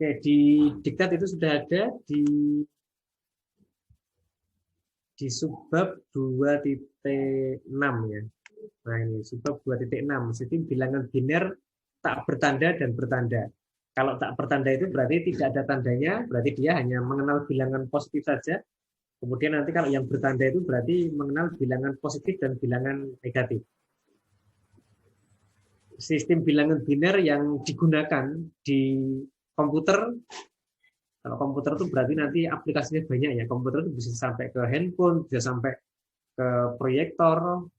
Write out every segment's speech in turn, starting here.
Oke, di diktat itu sudah ada di subbab 2.6 ya. Nah ini subbab 2.6, sistem bilangan biner tak bertanda dan bertanda. Kalau tak bertanda itu berarti tidak ada tandanya, berarti dia hanya mengenal bilangan positif saja. Kemudian nanti kalau yang bertanda itu berarti mengenal bilangan positif dan bilangan negatif. Sistem bilangan biner yang digunakan di komputer, kalau komputer itu berarti nanti aplikasinya banyak ya. Komputer itu bisa sampai ke handphone, bisa sampai ke proyektor,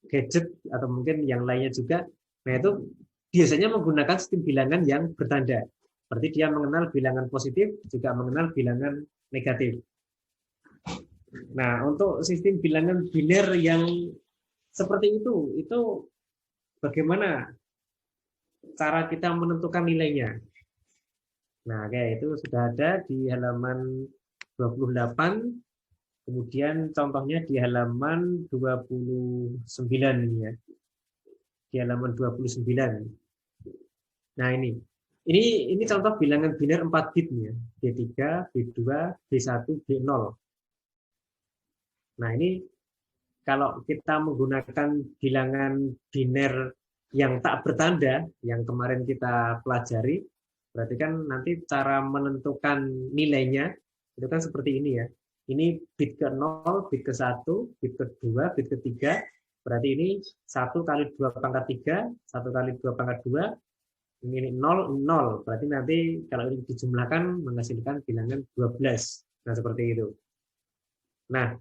gadget, atau mungkin yang lainnya juga. Nah itu biasanya menggunakan sistem bilangan yang bertanda. Berarti dia mengenal bilangan positif, juga mengenal bilangan negatif. Nah, untuk sistem bilangan biner yang seperti itu bagaimana cara kita menentukan nilainya? Nah, kayak itu sudah ada di halaman 28, kemudian contohnya di halaman 29 ini ya. Di halaman 29. Nah, ini contoh bilangan biner 4 bit ya. B3, B2, B1, B0. Nah, ini kalau kita menggunakan bilangan biner yang tak bertanda, yang kemarin kita pelajari, berarti kan nanti cara menentukan nilainya, itu kan seperti ini ya. Ini bit ke-0, bit ke-1, bit ke-2, bit ke-3, berarti ini 1 kali 2 pangkat 3, 1 kali 2 pangkat 2, ini 0, 0. Berarti nanti kalau ini dijumlahkan menghasilkan bilangan 12. Nah, seperti itu. Nah,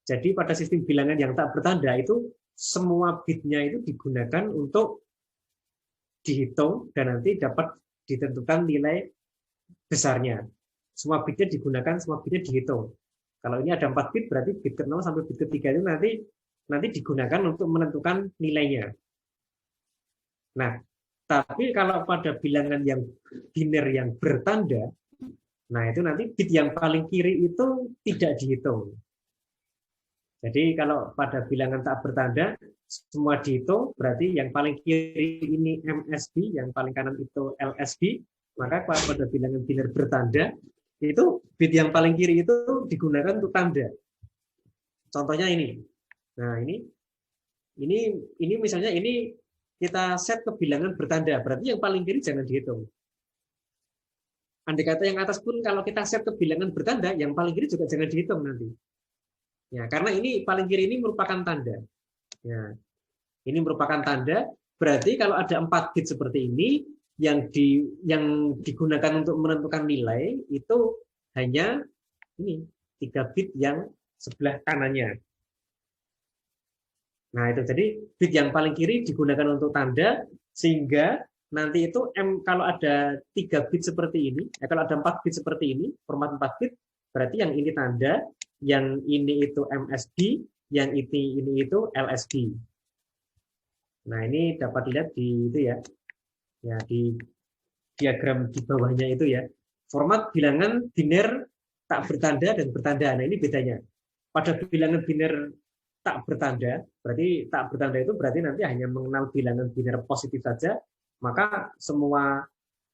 jadi pada sistem bilangan yang tak bertanda itu semua bitnya itu digunakan untuk dihitung dan nanti dapat ditentukan nilai besarnya. Semua bitnya digunakan, semua bitnya dihitung. Kalau ini ada 4 bit berarti bit ke-0 sampai bit ke-3 itu nanti digunakan untuk menentukan nilainya. Nah, tapi kalau pada bilangan yang biner yang bertanda, nah itu nanti bit yang paling kiri itu tidak dihitung. Jadi kalau pada bilangan tak bertanda, semua dihitung, berarti yang paling kiri ini MSB, yang paling kanan itu LSB, maka pada bilangan biner bertanda, itu bit yang paling kiri itu digunakan untuk tanda. Contohnya ini. Nah, ini misalnya ini kita set ke bilangan bertanda, berarti yang paling kiri jangan dihitung. Andai kata yang atas pun kalau kita set ke bilangan bertanda, yang paling kiri juga jangan dihitung nanti. Ya, karena ini paling kiri ini merupakan tanda. Ya, ini merupakan tanda. Berarti kalau ada 4 bit seperti ini yang digunakan untuk menentukan nilai itu hanya ini 3 bit yang sebelah kanannya. Nah, itu jadi bit yang paling kiri digunakan untuk tanda sehingga nanti itu kalau ada 3 bit seperti ini, kalau ada 4 bit seperti ini, format 4 bit, berarti yang ini tanda, yang ini itu MSB, yang ini itu LSB. Nah, ini dapat dilihat di itu ya. Ya, di diagram di bawahnya itu ya. Format bilangan biner tak bertanda dan bertanda. Nah, ini bedanya. Pada bilangan biner tak bertanda, berarti tak bertanda itu berarti nanti hanya mengenal bilangan biner positif saja, maka semua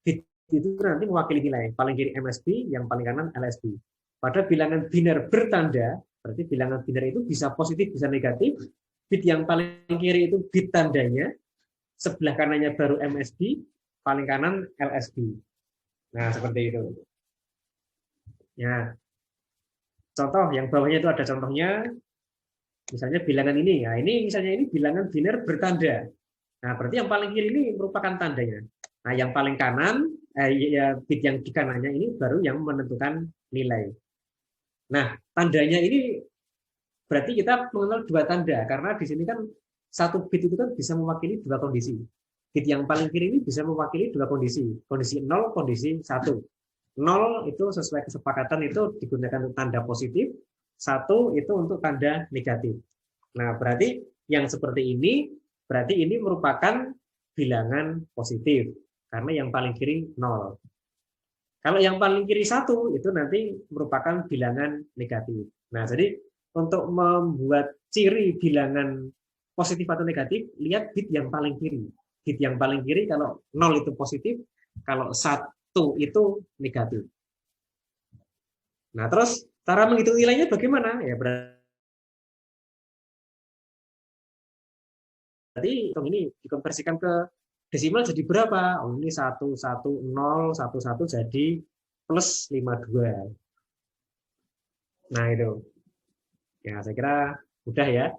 bit itu nanti mewakili nilai. Paling kiri MSB, yang paling kanan LSB. Pada bilangan biner bertanda, berarti bilangan biner itu bisa positif, bisa negatif. Bit yang paling kiri itu bit tandanya, sebelah kanannya baru MSB, paling kanan LSB. Nah, seperti itu. Ya. Contoh yang bawahnya itu ada contohnya. Misalnya bilangan ini. Nah, ini misalnya ini bilangan biner bertanda. Nah, berarti yang paling kiri ini merupakan tandanya. Nah, yang paling kanan, bit yang di kanannya ini baru yang menentukan nilai. Nah, tandanya ini berarti kita mengenal 2 tanda, karena di sini kan 1 bit itu kan bisa mewakili 2 kondisi. Bit yang paling kiri ini bisa mewakili 2 kondisi. Kondisi 0, kondisi 1. 0 itu sesuai kesepakatan itu digunakan untuk tanda positif, 1 itu untuk tanda negatif. Nah, berarti yang seperti ini, berarti ini merupakan bilangan positif, karena yang paling kiri 0. Kalau yang paling kiri 1, itu nanti merupakan bilangan negatif. Nah, jadi untuk membuat ciri bilangan positif atau negatif, lihat bit yang paling kiri. Bit yang paling kiri kalau 0 itu positif, kalau itu negatif. Nah, terus cara menghitung nilainya bagaimana? Ya berarti ini dikonversikan ke desimal jadi berapa? Oh, ini 11011 jadi plus 52. Nah, itu. Ya, saya kira mudah ya.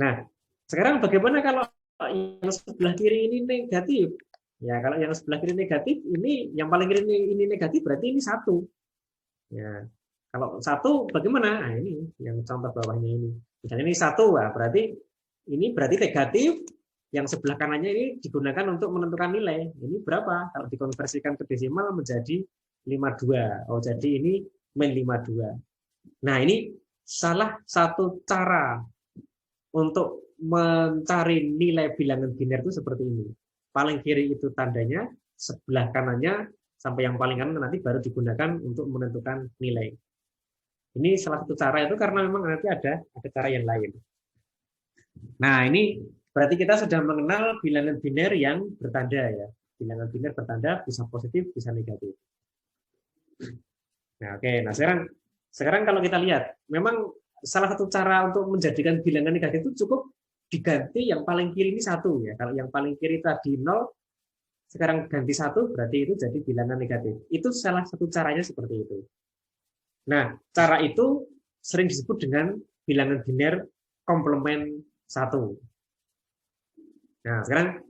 Nah, sekarang bagaimana kalau yang sebelah kiri ini negatif? Ya, kalau yang sebelah kiri negatif, ini yang paling kiri ini negatif, berarti ini 1. Ya, kalau 1 bagaimana? Nah, ini yang contoh bawahnya ini. Misalnya ini 1, nah, berarti ini berarti negatif, yang sebelah kanannya ini digunakan untuk menentukan nilai. Ini berapa? Kalau dikonversikan ke desimal menjadi 52. Oh, jadi ini min 52. Nah, ini salah satu cara untuk mencari nilai bilangan biner itu seperti ini. Paling kiri itu tandanya, sebelah kanannya sampai yang paling kanan nanti baru digunakan untuk menentukan nilai. Ini salah satu cara itu karena memang nanti ada cara yang lain. Nah, ini berarti kita sudah mengenal bilangan biner yang bertanda ya. Bilangan biner bertanda bisa positif, bisa negatif. Nah, oke. Nah, sekarang kalau kita lihat, memang salah satu cara untuk menjadikan bilangan negatif itu cukup diganti yang paling kiri ini 1 ya. Kalau yang paling kiri tadi 0, sekarang ganti 1 berarti itu jadi bilangan negatif. Itu salah satu caranya seperti itu. Nah, cara itu sering disebut dengan bilangan biner komplement 1. Nah, sekarang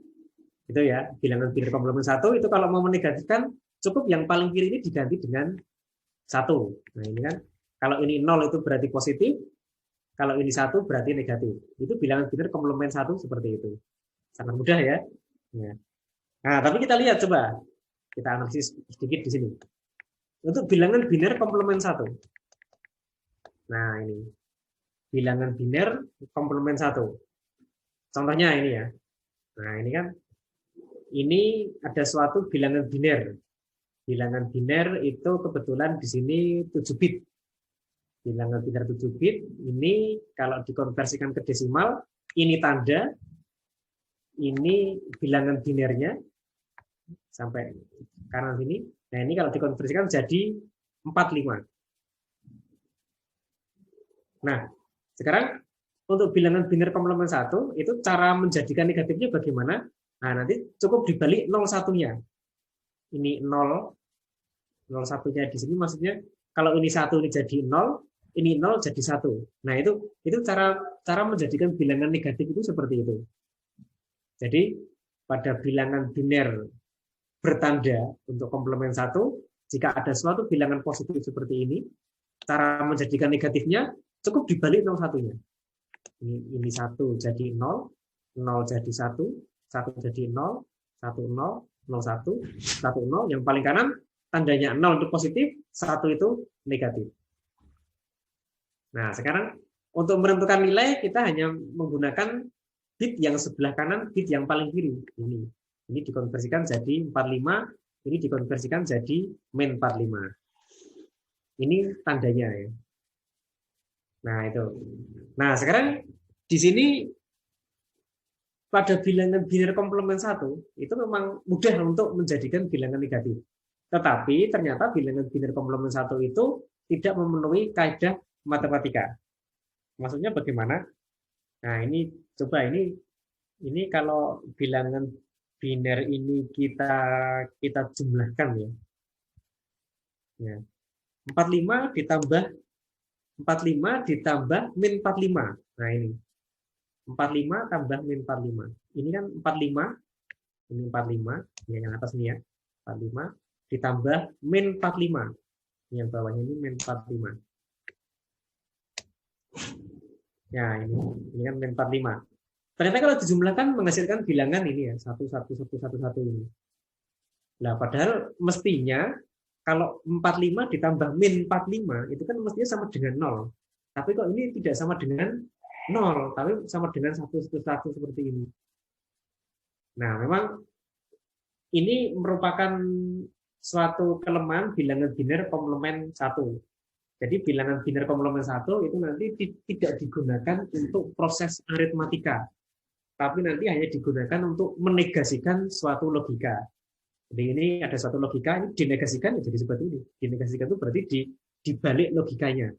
itu ya, bilangan biner komplement 1 itu kalau mau menegatifkan cukup yang paling kiri ini diganti dengan 1. Nah, ini kan kalau ini 0 itu berarti positif, kalau ini 1 berarti negatif. Itu bilangan biner komplement 1 seperti itu. Sangat mudah ya. Nah, tapi kita lihat coba. Kita analisis sedikit di sini. Untuk bilangan biner komplement 1. Nah, ini. Bilangan biner komplement 1. Contohnya ini ya. Nah, ini kan ini ada suatu bilangan biner. Bilangan biner itu kebetulan di sini 7 bit. Bilangan biner 7 bit ini kalau dikonversikan ke desimal, ini tanda, ini bilangan binernya sampai kanan sini. Nah, ini kalau dikonversikan jadi 45. Nah, sekarang untuk bilangan biner komplement 1, itu cara menjadikan negatifnya bagaimana? Nah, nanti cukup dibalik 01-nya. Ini 0, 01-nya di sini maksudnya kalau ini 1 ini jadi 0, ini 0 jadi 1. Nah, itu cara menjadikan bilangan negatif itu seperti itu. Jadi, pada bilangan biner bertanda untuk komplement 1, jika ada suatu bilangan positif seperti ini, cara menjadikan negatifnya cukup dibalik 01-nya. Ini 1 jadi 0, 0 jadi 1, 1 jadi 0, 1 0, 0 1, 1 0, yang paling kanan tandanya 0 itu positif, 1 itu negatif. Nah, sekarang untuk menentukan nilai kita hanya menggunakan bit yang sebelah kanan, bit yang paling kiri. Ini dikonversikan jadi 45, ini dikonversikan jadi min 45. Ini tandanya ya. Nah, itu. Nah, sekarang di sini pada bilangan biner komplement 1 itu memang mudah untuk menjadikan bilangan negatif. Tetapi ternyata bilangan biner komplement 1 itu tidak memenuhi kaidah matematika. Maksudnya bagaimana? Nah, ini coba ini kalau bilangan biner ini kita jumlahkan ya. Ya. 45 ditambah min 45. Nah, ini. 45 tambah min 45. Ini kan 45. Ini 45, yang atas ini ya. 45 ditambah min 45. Yang bawahnya ini min 45. Ya, ini kan min 45. Ternyata kalau dijumlahkan menghasilkan bilangan ini ya, 11111 ini. Nah, padahal mestinya kalau 45 ditambah min 45 itu kan mestinya sama dengan 0. Tapi kok ini tidak sama dengan 0, tapi sama dengan 111 seperti ini. Nah, memang ini merupakan suatu kelemahan bilangan biner komplement 1. Jadi bilangan biner komplement 1 itu nanti tidak digunakan untuk proses aritmatika, tapi nanti hanya digunakan untuk menegasikan suatu logika. Jadi ini ada satu logika, ini dinegasikan jadi seperti ini. Dinegasikan itu berarti dibalik logikanya.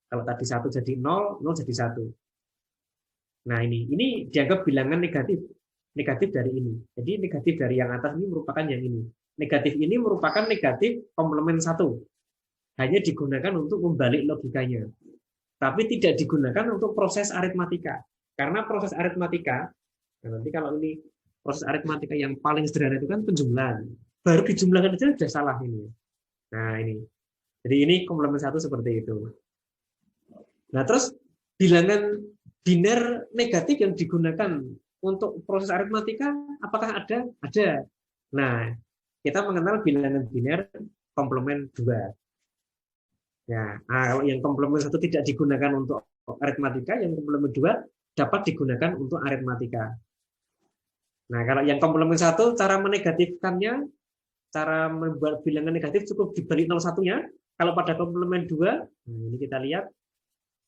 Kalau tadi 1 jadi 0, 0 jadi 1. Nah ini dianggap bilangan negatif. Negatif dari ini. Jadi negatif dari yang atas ini merupakan yang ini. Negatif ini merupakan negatif komplement 1. Hanya digunakan untuk membalik logikanya. Tapi tidak digunakan untuk proses aritmatika. Karena proses aritmatika, nanti kalau ini proses aritmatika yang paling sederhana itu kan penjumlahan. Baru dijumlahkan aja sudah salah ini. Nah ini. Jadi ini komplement 1 seperti itu. Nah terus bilangan biner negatif yang digunakan untuk proses aritmatika apakah ada? Ada. Nah, kita mengenal bilangan biner komplement 2. Ya, kalau yang komplement 1 tidak digunakan untuk aritmatika, yang komplement 2 dapat digunakan untuk aritmatika. Nah, kalau yang komplement 1 cara menegatifkannya, cara membuat bilangan negatif cukup dibalik 01-nya. Kalau pada komplement 2, nah ini kita lihat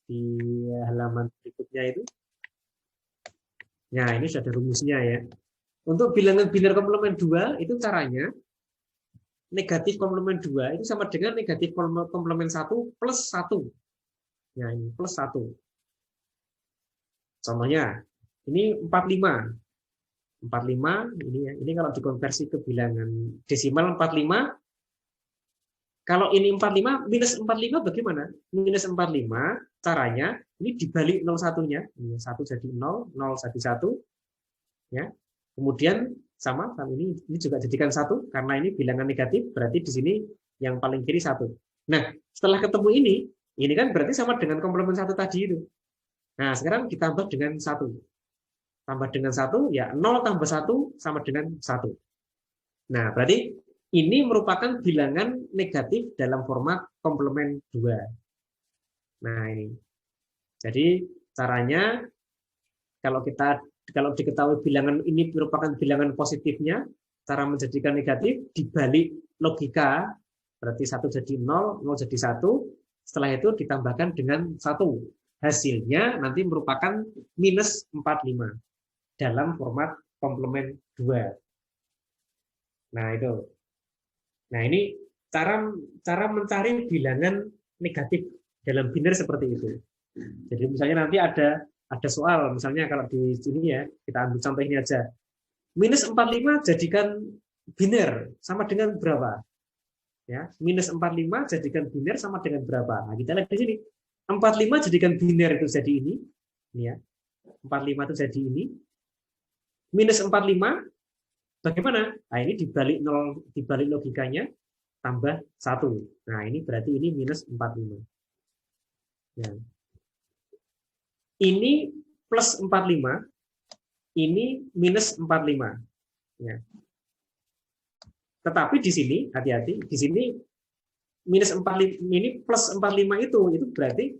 di halaman berikutnya itu. Nah, ini sudah ada rumusnya ya. Untuk bilangan biner komplement 2 itu caranya negatif komplement 2 itu sama dengan negatif komplement 1 plus 1. Ya, ini plus 1. Contohnya, ini 45. 45 ini ya. Ini kalau dikonversi ke bilangan desimal 45. Kalau ini 45 minus 45 bagaimana? Minus 45 caranya ini dibalik 01-nya. 1 jadi 0, 0 jadi 1. Ya. Kemudian sama ini juga jadikan 1 karena ini bilangan negatif, berarti di sini yang paling kiri 1. Nah, setelah ketemu ini kan berarti sama dengan komplement 1 tadi itu. Nah, sekarang ditambah dengan 1. Tambah dengan 1 ya 0 tambah 1 sama dengan 1. Nah, berarti ini merupakan bilangan negatif dalam format komplement 2. Nah, ini. Jadi caranya kalau diketahui bilangan ini merupakan bilangan positifnya, cara menjadikan negatif dibalik logika, berarti 1 jadi 0, 0 jadi 1, setelah itu ditambahkan dengan 1. Hasilnya nanti merupakan minus 45 dalam format komplement 2. Nah, itu. Nah, ini cara mencari bilangan negatif dalam biner seperti itu. Jadi misalnya nanti ada soal, misalnya kalau di sini ya, kita ambil contoh ini aja. Minus 45 jadikan biner sama dengan berapa? Ya, minus 45 jadikan biner sama dengan berapa? Nah, kita lihat di sini. 45 jadikan biner itu jadi ini. Ya. 45 itu jadi ini. Minus 45 bagaimana? Nah, ini dibalik 0, dibalik logikanya tambah 1. Nah, ini berarti ini minus 45. Ya. Ini plus 45, ini minus 45. Ya. Tetapi di sini, hati-hati, di sini minus 45, ini plus 45 itu berarti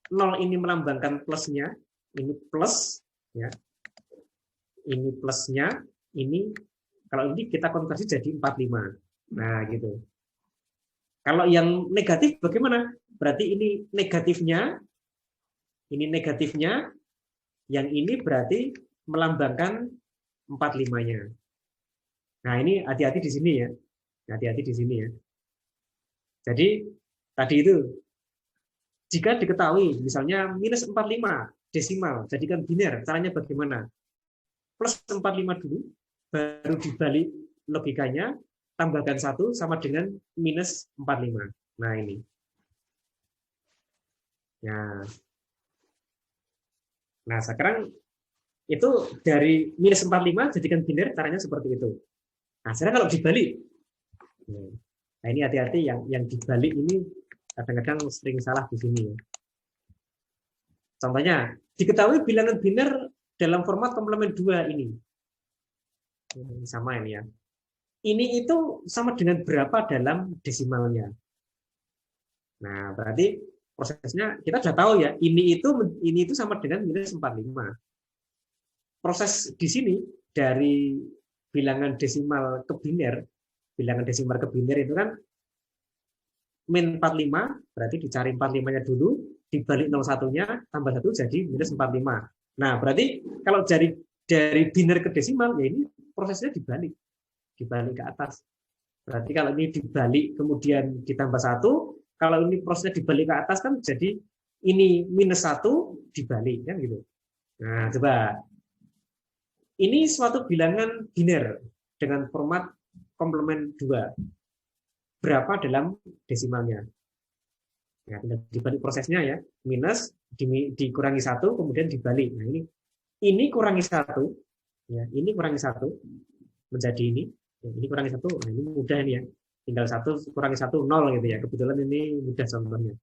0 ini melambangkan plusnya, ini plus, ya. Ini plusnya, ini kalau ini kita konversi jadi 45. Nah, gitu. Kalau yang negatif bagaimana? Berarti ini negatifnya, yang ini berarti melambangkan 45-nya. Nah, ini hati-hati di sini ya. Hati-hati di sini ya. Jadi, tadi itu, jika diketahui, misalnya minus 45 desimal, jadikan biner, caranya bagaimana? Plus 45 dulu, baru dibalik logikanya, tambahkan 1 sama dengan minus 45. Nah, ini. Nah, sekarang itu dari minus 45 jadikan biner, caranya seperti itu. Nah, sekarang kalau dibalik, nah ini hati-hati yang dibalik ini kadang-kadang sering salah di sini. Contohnya, diketahui bilangan biner dalam format komplement 2 ini. Sama ini ya. Ini itu sama dengan berapa dalam desimalnya. Nah, berarti prosesnya kita sudah tahu ya, ini itu sama dengan minus 45. Proses di sini dari bilangan desimal ke biner, bilangan desimal ke biner itu kan min 45, berarti dicari 45-nya dulu, dibalik 01-nya, tambah 1 jadi minus 45. Nah, berarti kalau dari biner ke desimal, ya ini prosesnya dibalik. dibalik ke atas. Berarti kalau ini dibalik kemudian ditambah 1, kalau ini prosesnya dibalik ke atas kan jadi ini -1 dibalik kan gitu. Nah, coba. Ini suatu bilangan biner dengan format komplement 2. Berapa dalam desimalnya? Ya, dibalik prosesnya ya, minus dikurangi 1 kemudian dibalik. Nah, ini kurangi 1 ya, ini kurangi 1 menjadi ini. Ya, ini kurangi 1. Nah, ini mudah ini ya. Tinggal 1 kurangi 1 0 gitu ya. Kebetulan ini mudah contohnya.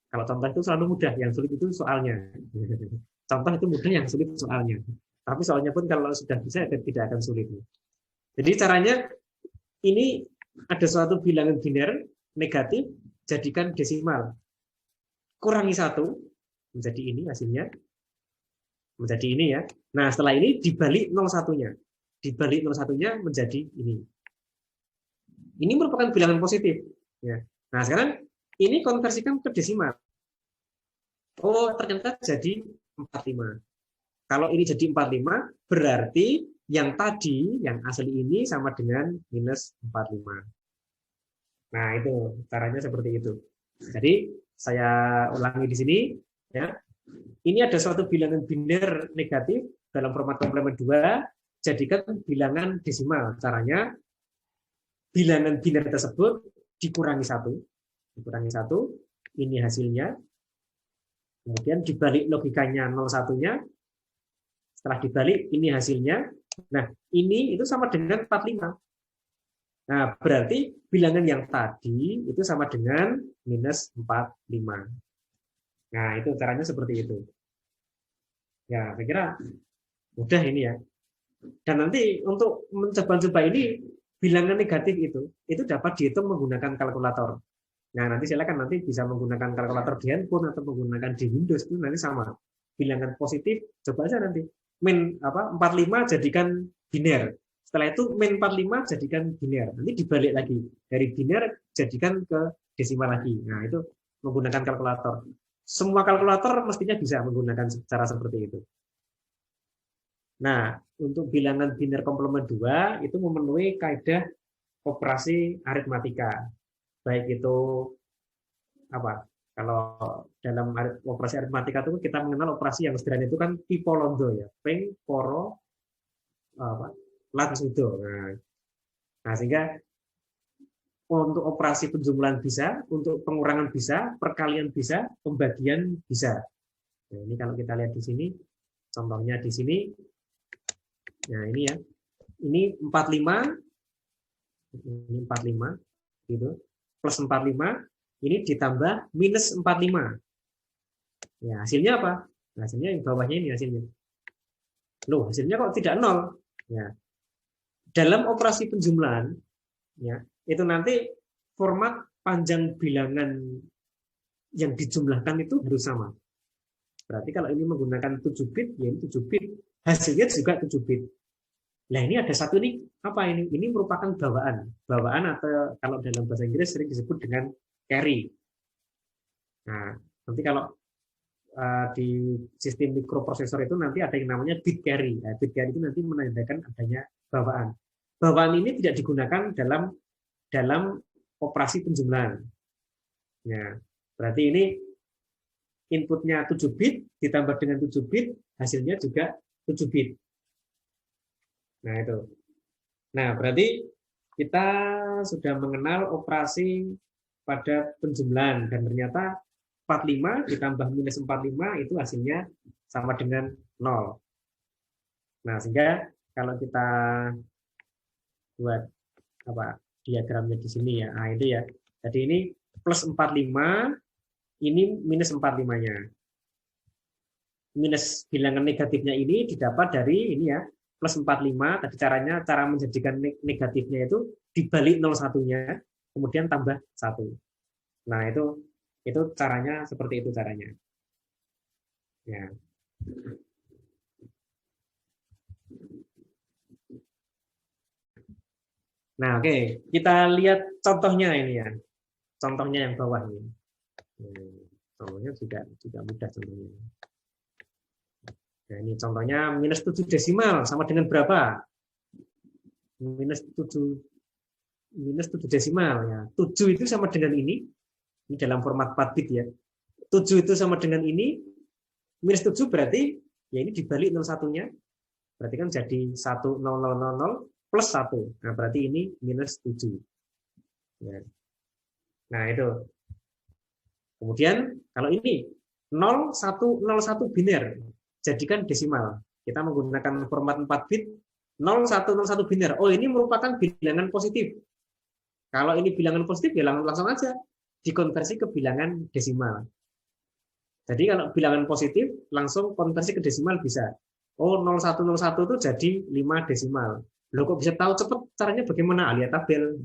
Kalau contoh itu selalu mudah, yang sulit itu soalnya. Contoh itu mudah, yang sulit soalnya. Tapi soalnya pun kalau sudah bisa tidak akan sulit. Jadi caranya ini ada suatu bilangan biner negatif, jadikan desimal. Kurangi 1 menjadi ini hasilnya. Menjadi ini ya. Nah, setelah ini dibalik 01-nya. Dibalik 01-nya menjadi ini. Ini merupakan bilangan positif. Ya. Nah, sekarang ini konversikan ke desimal. Oh, ternyata jadi 45. Kalau ini jadi 45, berarti yang tadi, yang asli ini sama dengan -45. Nah, itu caranya seperti itu. Jadi, saya ulangi di sini. Ya. Ini ada suatu bilangan biner negatif dalam format komplement 2, jadikan bilangan desimal. Caranya, bilangan biner tersebut dikurangi 1. Dikurangi 1, ini hasilnya. Kemudian dibalik logikanya 01-nya. Setelah dibalik, ini hasilnya. Nah, ini itu sama dengan 45. Nah, berarti bilangan yang tadi itu sama dengan -45. Nah, itu caranya seperti itu. Ya, saya kira mudah ini ya. Dan nanti untuk mencoba-coba ini, bilangan negatif itu dapat dihitung menggunakan kalkulator. Nah, nanti silakan nanti bisa menggunakan kalkulator di handphone atau menggunakan di Windows itu nanti sama. Bilangan positif, coba aja nanti. Min 45 jadikan biner. Setelah itu min 45 jadikan biner. Nanti dibalik lagi. Dari biner jadikan ke desimal lagi. Nah, itu menggunakan kalkulator. Semua kalkulator mestinya bisa menggunakan cara seperti itu. Nah, untuk bilangan biner komplement 2 itu memenuhi kaidah operasi aritmatika. Baik itu apa? Kalau dalam operasi aritmatika itu kita mengenal operasi yang sederhana itu kan Tipolondo ya, ping, poro, apa, lat, sudo. Nah, sehingga untuk operasi penjumlahan bisa, untuk pengurangan bisa, perkalian bisa, pembagian bisa. Nah, ini kalau kita lihat di sini, contohnya di sini, nah ini ya, ini 45, ini 45, gitu, plus 45, ini ditambah -45. Ya, hasilnya apa? Nah, hasilnya yang bawahnya ini hasilnya. Loh, hasilnya kok tidak 0? Ya. Dalam operasi penjumlahan, ya, itu nanti format panjang bilangan yang dijumlahkan itu harus sama. Berarti kalau ini menggunakan 7 bit, ya ini 7 bit. Hasilnya juga 7 bit. Nah, ini ada satu nih, apa ini? Ini merupakan bawaan. Bawaan atau kalau dalam bahasa Inggris sering disebut dengan carry. Nah, nanti kalau di sistem mikroprosesor itu nanti ada yang namanya bit carry. Nah, bit carry itu nanti menandakan adanya bawaan. Bawaan ini tidak digunakan dalam operasi penjumlahan. Ya, berarti ini inputnya 7 bit ditambah dengan 7 bit, hasilnya juga 7 bit. Nah, itu. Nah, berarti kita sudah mengenal operasi pada penjumlahan dan ternyata 45 ditambah -45 itu hasilnya sama dengan 0. Nah, sehingga kalau kita buat apa diagramnya di sini ya. Nah, itu ya. Jadi ini plus 45, ini minus 45-nya. Minus bilangan negatifnya ini didapat dari ini ya, plus 45. Tadi cara menjadikan negatifnya itu dibalik 01-nya, kemudian tambah 1. Nah, itu caranya seperti itu caranya. Ya. Nah, oke, kita lihat contohnya ini ya. Contohnya yang bawah ini. Contohnya juga mudah contohnya. Nah, ini contohnya -7 desimal sama dengan berapa? minus 7 desimal ya. 7 itu sama dengan ini dalam format 4 bit ya. 7 itu sama dengan ini, minus 7 berarti ya ini dibalik 01-nya. Berarti kan jadi 10000 plus 1. Nah, berarti ini minus 7. Ya. Nah, itu. Kemudian kalau ini 0101 biner, jadikan desimal. Kita menggunakan format 4 bit 0101 biner. Oh, ini merupakan bilangan positif. Kalau ini bilangan positif ya langsung aja dikonversi ke bilangan desimal. Jadi kalau bilangan positif langsung konversi ke desimal bisa. Oh, 0101 itu jadi 5 desimal. Loh, kok bisa tahu cepat? Caranya bagaimana? Lihat tabel.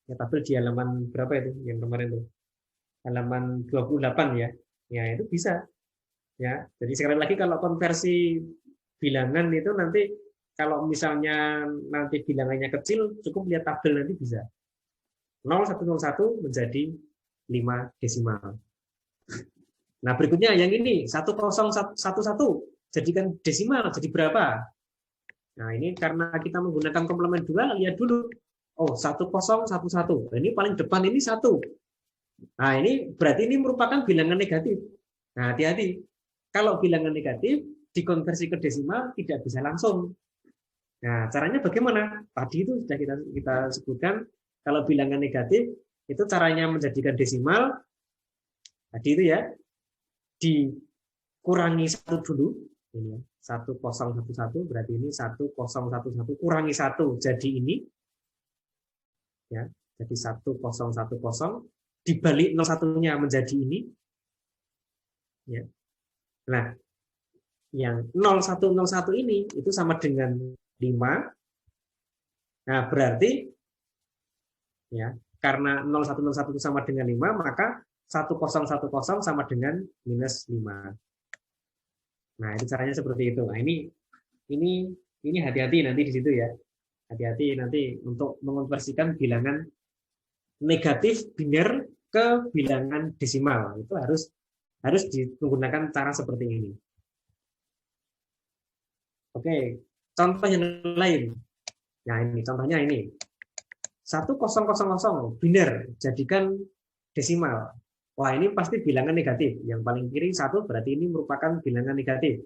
Ya, tabel di halaman berapa itu yang kemarin itu? Halaman 28 ya. Ya, itu bisa. Ya, jadi sekali lagi kalau konversi bilangan itu nanti kalau misalnya nanti bilangannya kecil, cukup lihat tabel nanti bisa. 0101 menjadi 5 desimal. Nah, berikutnya yang ini 1011 jadikan desimal jadi berapa? Nah, ini karena kita menggunakan komplement dual, lihat dulu. Oh, 1011. Nah, ini paling depan ini 1. Nah, ini berarti ini merupakan bilangan negatif. Nah, hati-hati. Kalau bilangan negatif dikonversi ke desimal tidak bisa langsung. Nah, caranya bagaimana? Tadi itu sudah kita sebutkan. Kalau bilangan negatif itu caranya menjadikan desimal. Tadi itu ya, dikurangi 1 dulu. Ini ya, 1011 berarti ini 1011 kurangi 1 jadi ini. Ya, jadi 1010 dibalik 01-nya menjadi ini. Ya. Nah, yang 0101 ini itu sama dengan 5. Nah, berarti ya, karena 0101 itu sama dengan 5, maka 1010 sama dengan minus 5. Nah, itu caranya seperti itu. Nah, ini hati-hati nanti di situ ya. Hati-hati nanti untuk mengonversikan bilangan negatif biner ke bilangan desimal. Itu harus menggunakan cara seperti ini. Oke, contoh yang lain. Nah, ini contohnya ini. 1000 biner jadikan desimal. Wah, ini pasti bilangan negatif. Yang paling kiri 1 berarti ini merupakan bilangan negatif.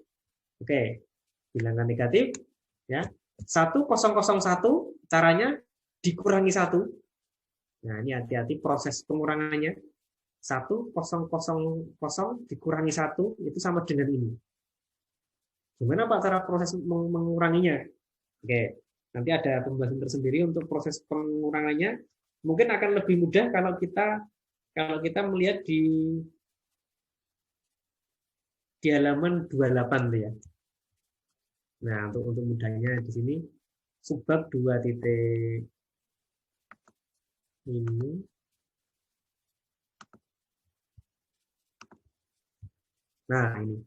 Oke, bilangan negatif ya. 1001 caranya dikurangi 1. Nah, ini hati-hati proses pengurangannya. 1000 dikurangi 1 itu sama dengan ini. Gimana Pak cara proses menguranginya? Oke, nanti ada pembahasan tersendiri untuk proses pengurangannya. Mungkin akan lebih mudah kalau kita melihat di halaman 28 ya. Nah, untuk mudahnya di sini subbab 2 titik ini. Nah, ini.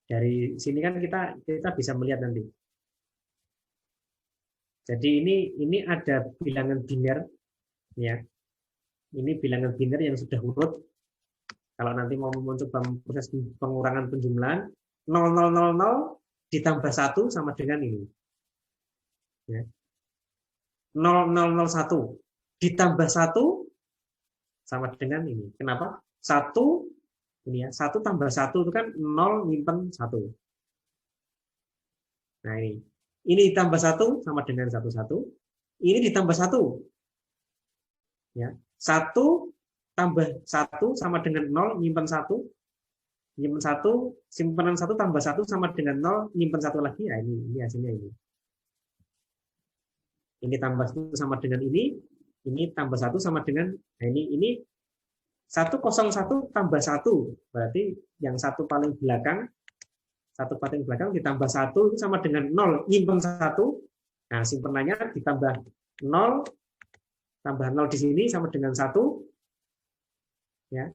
Dari sini kan kita bisa melihat nanti. Jadi ini ada bilangan biner ya. Ini bilangan biner yang sudah urut. Kalau nanti mau mencoba proses pengurangan penjumlahan 0000 ditambah 1 sama dengan ini. Ya. 0001 ditambah 1 sama dengan ini. Kenapa? 1 ini ya, 1 tambah 1 itu kan 0 nyimpen 1. Nah, ini ditambah 1 sama dengan 11. Ini ditambah 1. Ya. 1 tambah 1 sama dengan 0 nyimpen 1. Nyimpen 1, simpanan 1 tambah 1 sama dengan 0, nyimpen 1 lagi. Ya, ini hasilnya ini. Ini tambah 1 sama dengan ini tambah 1 sama dengan nah ini 101 tambah 1 berarti yang satu paling belakang ditambah 1 itu sama dengan 0 nyimpen 1. Nah, simpenannya ditambah 0 tambah 0 di sini sama dengan 1 ya.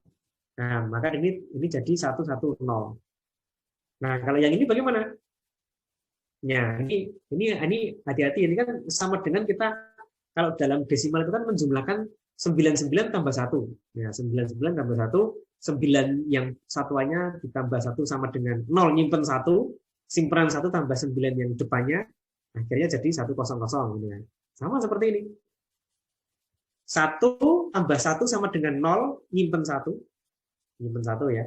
Nah, maka ini jadi 110. Nah, kalau yang ini bagaimana? Ya, ini hati-hati, ini kan sama dengan kita kalau dalam desimal itu kan menjumlahkan 99 tambah 1. Ya, 99 tambah 1, 9 yang satuannya ditambah 1 sama dengan 0 nyimpen 1, simpanan 1 tambah 9 yang depannya. Akhirnya jadi 100 ini ya. Sama seperti ini. 1 tambah 1 sama dengan 0, nyimpen 1. Nyimpen 1 ya.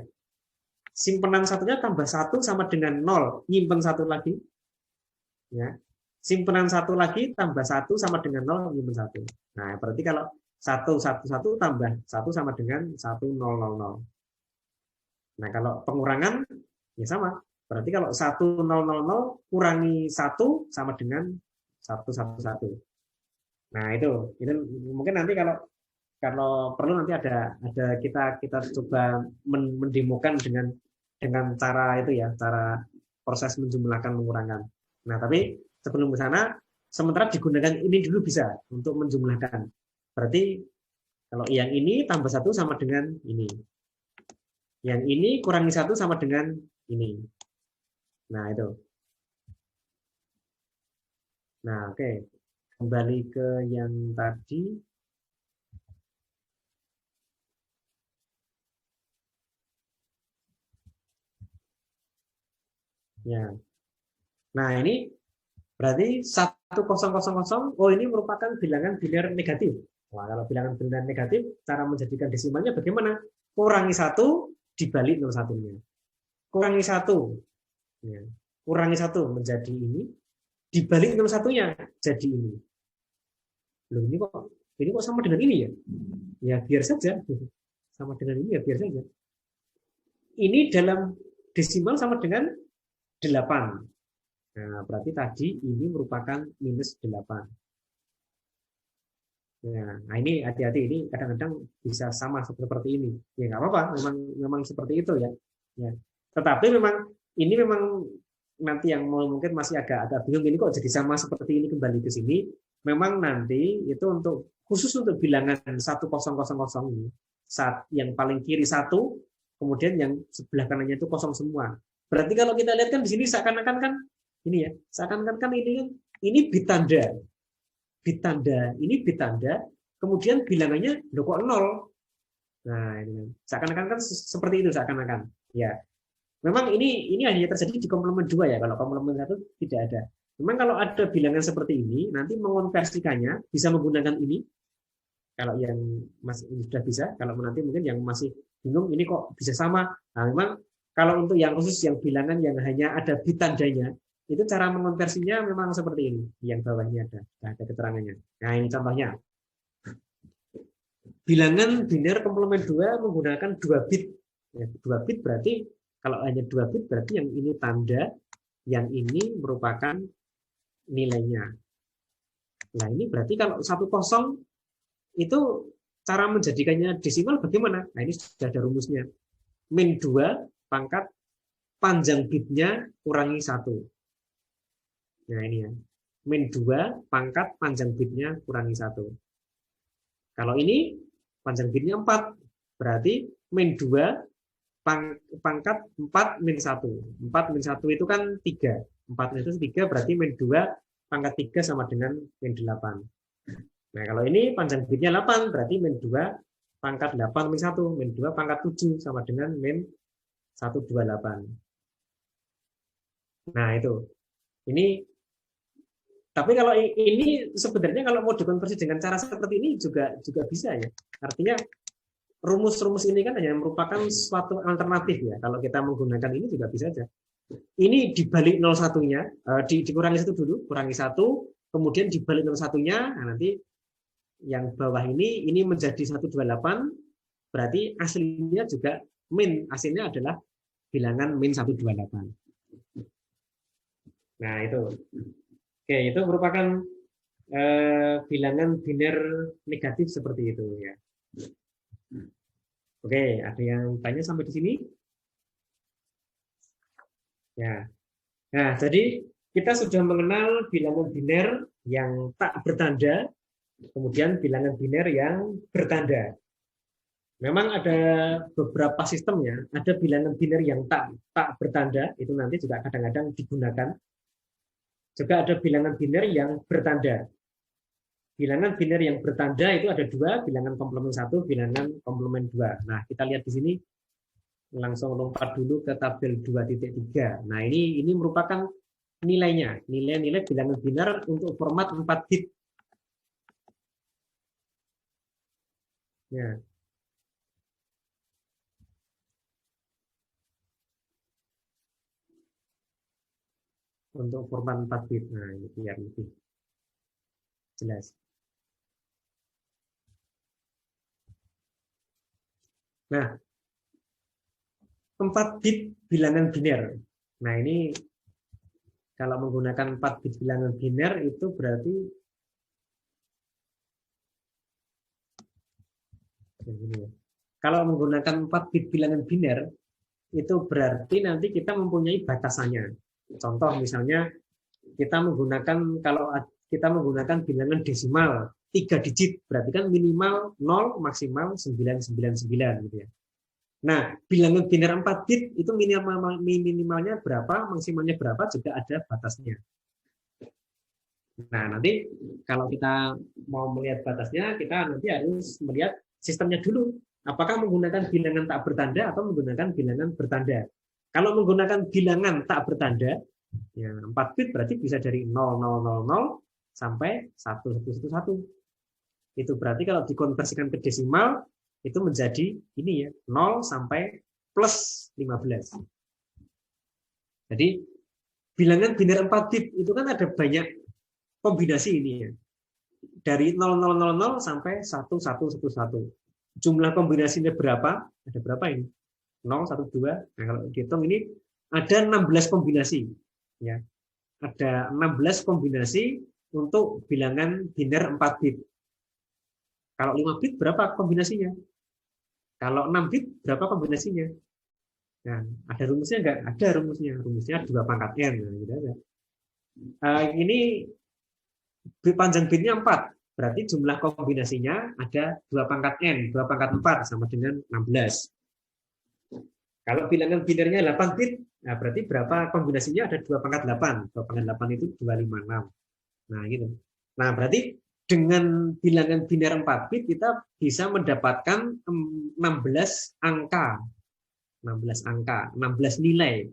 Simpenan satunya tambah 1 sama dengan 0, nyimpen 1 lagi. Ya. Simpenan 1 lagi tambah 1 sama dengan 0, nyimpen 1. Nah, berarti kalau 1, 1, 1 tambah 1 sama dengan 1, 0, 0, 0. Nah, kalau pengurangan, ya sama. Berarti kalau 1, 0, 0, 0 kurangi 1 sama dengan 1, 1, 1. Nah, itu mungkin nanti kalau perlu nanti ada kita coba mendemokan dengan cara itu ya, cara proses menjumlahkan mengurangkan. Nah, tapi sebelum ke sana, sementara digunakan ini dulu bisa untuk menjumlahkan. Berarti kalau yang ini tambah 1 sama dengan ini. Yang ini kurangi 1 sama dengan ini. Nah, itu. Nah, oke. Kembali ke yang tadi. Ya. Nah, ini berarti 1000, oh ini merupakan bilangan biner negatif. Wah, kalau bilangan biner negatif, cara menjadikan desimalnya bagaimana? Kurangi 1 dibalik 01-nya. Kurangi 1. Ya. Kurangi 1 menjadi ini, dibalik 01-nya jadi ini. Loh, ini kok sama dengan ini ya? Ya biar saja. Sama dengan ini ya biar saja. Ini dalam desimal sama dengan 8. Nah, berarti tadi ini merupakan minus 8. Nah, ini hati-hati, ini kadang-kadang bisa sama seperti ini. Ya nggak apa-apa, memang seperti itu ya. Ya. Tetapi memang nanti yang mungkin masih agak bingung, ini kok jadi sama seperti ini kembali ke sini. Memang nanti itu khusus untuk bilangan 1000 ini, saat yang paling kiri 1, kemudian yang sebelah kanannya itu kosong semua. Berarti kalau kita lihat kan di sini seakan-akan kan ini ya, seakan-akan kan ini bit tanda. Bit tanda, ini bit tanda, kemudian bilangannya loh kok 0. Nah, ini seakan-akan kan seperti itu seakan-akan. Ya. Memang ini hanya terjadi di komplement 2 ya, kalau komplement 1 tidak ada. Memang kalau ada bilangan seperti ini, nanti mengonversikannya bisa menggunakan ini. Kalau yang masih sudah bisa, kalau nanti mungkin yang masih bingung ini kok bisa sama. Nah, memang kalau untuk yang khusus yang bilangan yang hanya ada bit tandanya, itu cara mengonversinya memang seperti ini. Yang bawahnya ada keterangannya. Nah, ini contohnya. Bilangan biner komplement 2 menggunakan 2 bit. 2 bit berarti kalau hanya 2 bit berarti yang ini tanda, yang ini merupakan nilainya. Nah, ini berarti kalau 10 itu cara menjadikannya desimal bagaimana? Nah, ini sudah ada rumusnya. Min 2 pangkat panjang bitnya kurangi 1. Nah, ini ya. Min 2 pangkat panjang bitnya kurangi 1. Kalau ini panjang bitnya 4. Berarti min 2 pangkat 4 min 1. 4 min 1 itu kan 3. 4 min 1 3 berarti min 2 pangkat 3 sama dengan min 8. Nah, kalau ini panjang bitnya 8 berarti min 2 pangkat 8 min 1. Min 2 pangkat 7 sama dengan min 128. Nah, itu. Ini tapi kalau ini sebenarnya kalau mau dikonversi dengan cara seperti ini juga bisa ya. Artinya rumus-rumus ini kan hanya merupakan suatu alternatif ya. Kalau kita menggunakan ini juga bisa saja. Ini dibalik 01-nya, dikurangi 1 dulu, kurangi 1, kemudian dibalik 01-nya, nah nanti yang bawah ini menjadi 128, berarti aslinya juga min, hasilnya adalah bilangan min 128. Nah, itu. Oke, itu merupakan bilangan biner negatif seperti itu ya. Oke, ada yang tanya sampai di sini? Ya. Nah, jadi kita sudah mengenal bilangan biner yang tak bertanda, kemudian bilangan biner yang bertanda. Memang ada beberapa sistemnya, ada bilangan biner yang tak bertanda, itu nanti juga kadang-kadang digunakan. Juga ada bilangan biner yang bertanda. Bilangan biner yang bertanda itu ada 2, bilangan komplement 1, bilangan komplement 2. Nah, kita lihat di sini langsung lompat dulu ke tabel 2.3. Nah, ini merupakan nilainya, nilai-nilai bilangan biner untuk format 4 bit. Ya, untuk format 4 bit. Nah, ini biar lebih jelas. Nah, 4 bit bilangan biner. Nah, ini kalau menggunakan 4 bit bilangan biner itu berarti ya. Kalau menggunakan 4 bit bilangan biner itu berarti nanti kita mempunyai batasannya. Contoh misalnya kita menggunakan kalau kita menggunakan bilangan desimal 3 digit, berarti kan minimal 0 maksimal 999 gitu ya. Nah, bilangan biner 4 bit itu minimalnya berapa, maksimalnya berapa juga ada batasnya. Nah, nanti kalau kita mau melihat batasnya, kita nanti harus melihat sistemnya dulu. Apakah menggunakan bilangan tak bertanda atau menggunakan bilangan bertanda. Kalau menggunakan bilangan tak bertanda, ya 4 bit berarti bisa dari 0000 sampai 1111. Itu berarti kalau dikonversikan ke desimal, itu menjadi ini ya, 0 sampai plus 15. Jadi, bilangan biner 4 bit itu kan ada banyak kombinasi ini ya. Dari 0000 sampai 1111. Jumlah kombinasinya berapa? Ada berapa ini? 0, 1, 2. Nah, kalau dihitung ini ada 16 kombinasi. Ya. Ada 16 kombinasi untuk bilangan biner 4 bit. Kalau 5 bit berapa kombinasinya? Kalau 6 bit berapa kombinasinya? Nah, ada rumusnya enggak? Ada rumusnya. Rumusnya 2 pangkat n. Nah, gitu aja. Ini panjang bitnya 4. Berarti jumlah kombinasinya ada 2 pangkat n. 2 pangkat 4 sama dengan 16. Kalau bilangan binernya 8 bit, nah berarti berapa kombinasinya? Ada 2 pangkat 8. 2 pangkat 8 itu 256. Nah, gitu. Nah, berarti dengan bilangan biner 4 bit kita bisa mendapatkan 16 angka. 16 angka, 16 nilai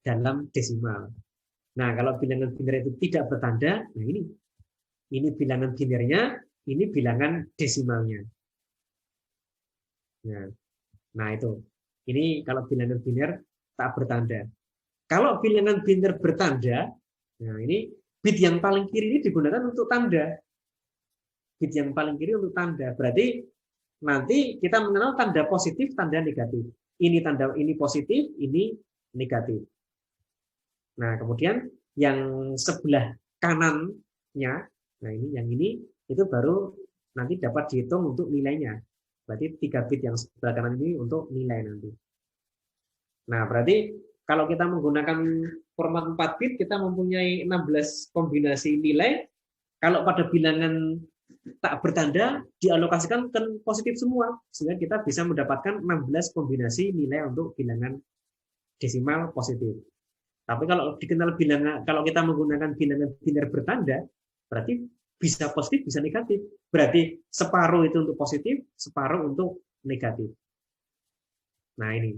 dalam desimal. Nah, kalau bilangan biner itu tidak bertanda, nah ini bilangan binernya, ini bilangan desimalnya. Nah itu. Ini kalau bilangan biner tak bertanda. Kalau bilangan biner bertanda, nah ini bit yang paling kiri ini digunakan untuk tanda. Bit yang paling kiri untuk tanda. Berarti nanti kita mengenal tanda positif, tanda negatif. Ini tanda ini positif, ini negatif. Nah, kemudian yang sebelah kanannya, nah ini yang ini itu baru nanti dapat dihitung untuk nilainya. Berarti 3 bit yang sebelah kanan ini untuk nilai nanti. Nah, berarti kalau kita menggunakan format 4 bit, kita mempunyai 16 kombinasi nilai. Kalau pada bilangan tak bertanda, dialokasikan ke positif semua. Sehingga kita bisa mendapatkan 16 kombinasi nilai untuk bilangan desimal positif. Tapi kalau dikenal bilangan, kalau kita menggunakan bilangan biner bertanda, berarti bisa positif, bisa negatif. Berarti separuh itu untuk positif, separuh untuk negatif. Nah ini,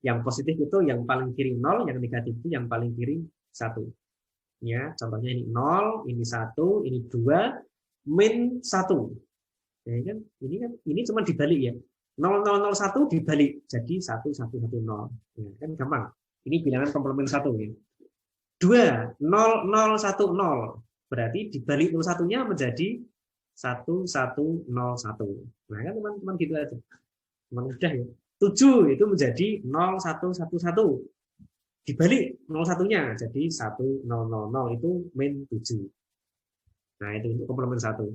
yang positif itu yang paling kiri 0, yang negatif itu yang paling kiri 1. Ya, contohnya ini 0, ini 1, ini 2, min 1. Ya, kan? Ini cuma dibalik ya. 0001 dibalik jadi 1110. Ya, kan gampang. Ini bilangan komplement 1 ya. 2 0010. Berarti dibalik 01-nya menjadi 1101. Nah, kan teman-teman gitu aja. Teman mudah ya. 7 itu menjadi 0111. Dibalik 01-nya jadi 1000 itu min 7. Nah, itu untuk komplement 1.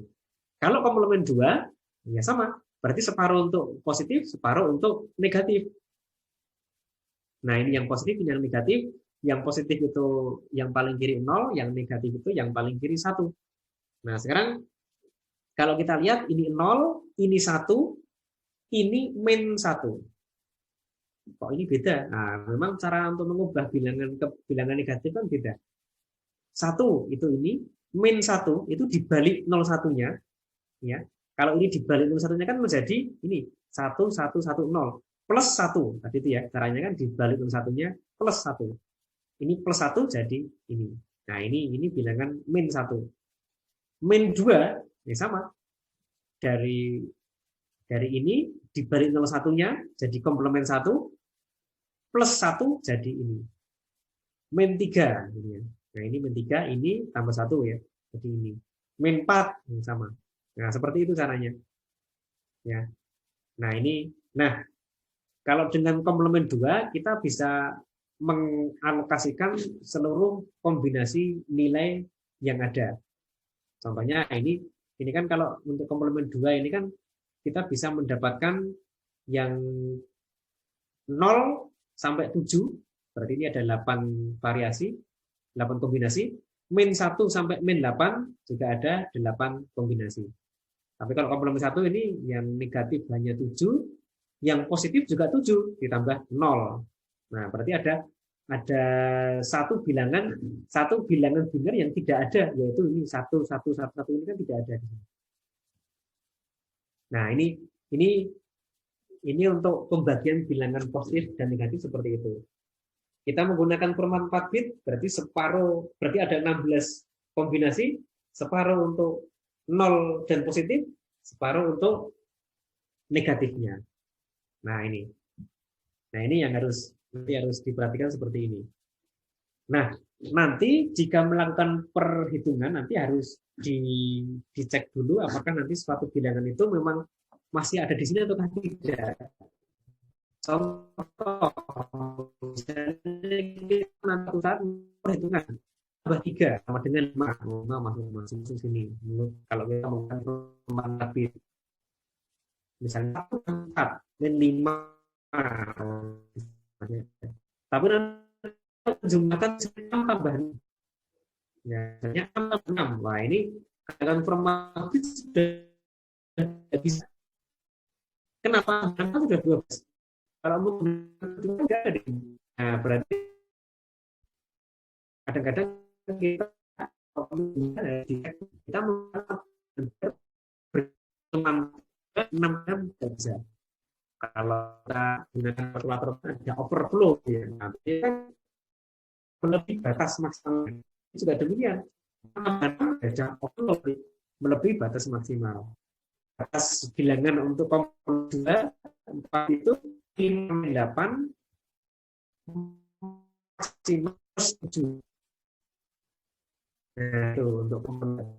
Kalau komplement 2, ya sama. Berarti separuh untuk positif, separuh untuk negatif. Nah, ini yang positif, ini yang negatif. Yang positif itu yang paling kiri 0, yang negatif itu yang paling kiri 1. Nah, sekarang kalau kita lihat ini 0, ini 1, ini min 1. Kok ini beda? Nah, memang cara untuk mengubah bilangan ke bilangan negatif kan beda. 1 itu ini, min 1 itu dibalik 01-nya. Ya. Kalau ini dibalik 01-nya kan menjadi ini 1110 plus 1. Tadi itu ya, caranya kan dibalik 01-nya plus 1. Ini plus 1 jadi ini. Nah, ini bilangan min 1. Min 2 ya sama. Dari ini dibalik 01-nya jadi komplement 1 plus 1 jadi ini. Min 3 gitu ya. Nah, ini min 3 ini tambah 1 ya. Jadi ini. Min 4 sama. Nah, seperti itu caranya. Ya. Nah, kalau dengan komplement 2 kita bisa mengalokasikan seluruh kombinasi nilai yang ada. Contohnya ini kan kalau untuk komplement 2 ini kan kita bisa mendapatkan yang 0 sampai 7, berarti ini ada 8 variasi, 8 kombinasi, min 1 sampai min 8 juga ada 8 kombinasi. Tapi kalau komplement 1 ini yang negatif hanya 7, yang positif juga 7 ditambah 0. Nah, berarti ada satu bilangan biner yang tidak ada, yaitu ini 1 ini kan tidak ada. Nah, ini untuk pembagian bilangan positif dan negatif seperti itu. Kita menggunakan format 4 bit, berarti ada 16 kombinasi, separuh untuk 0 dan positif, separuh untuk negatifnya. Nah, ini yang harus diperhatikan seperti ini. Nah, nanti jika melakukan perhitungan nanti harus dicek dulu apakah nanti suatu bilangan itu memang masih ada di sini atau tidak. Contoh, nanti saat perhitungan tambah 3 sama dengan 5 masuk sini. Kalau kita menggunakan misalnya 4 dan 5, tapi nanti jumlahkan tambahan ya, hanya 6. Wah, ini dengan format sudah bisa. Kenapa? Karena sudah 12. Kalau menggunakan tidak ada. Nah, berarti kadang-kadang kita menggunakan 6 jam tidak bisa. Kalau kita gunakan kalkulator ada overflow ya, nanti kan melebihi batas maksimal. Juga demikian, ada overflow melebihi batas maksimal. Batas bilangan untuk komplement 2, 4 itu 5, 8 maksimal 7. Nah, itu untuk komplement.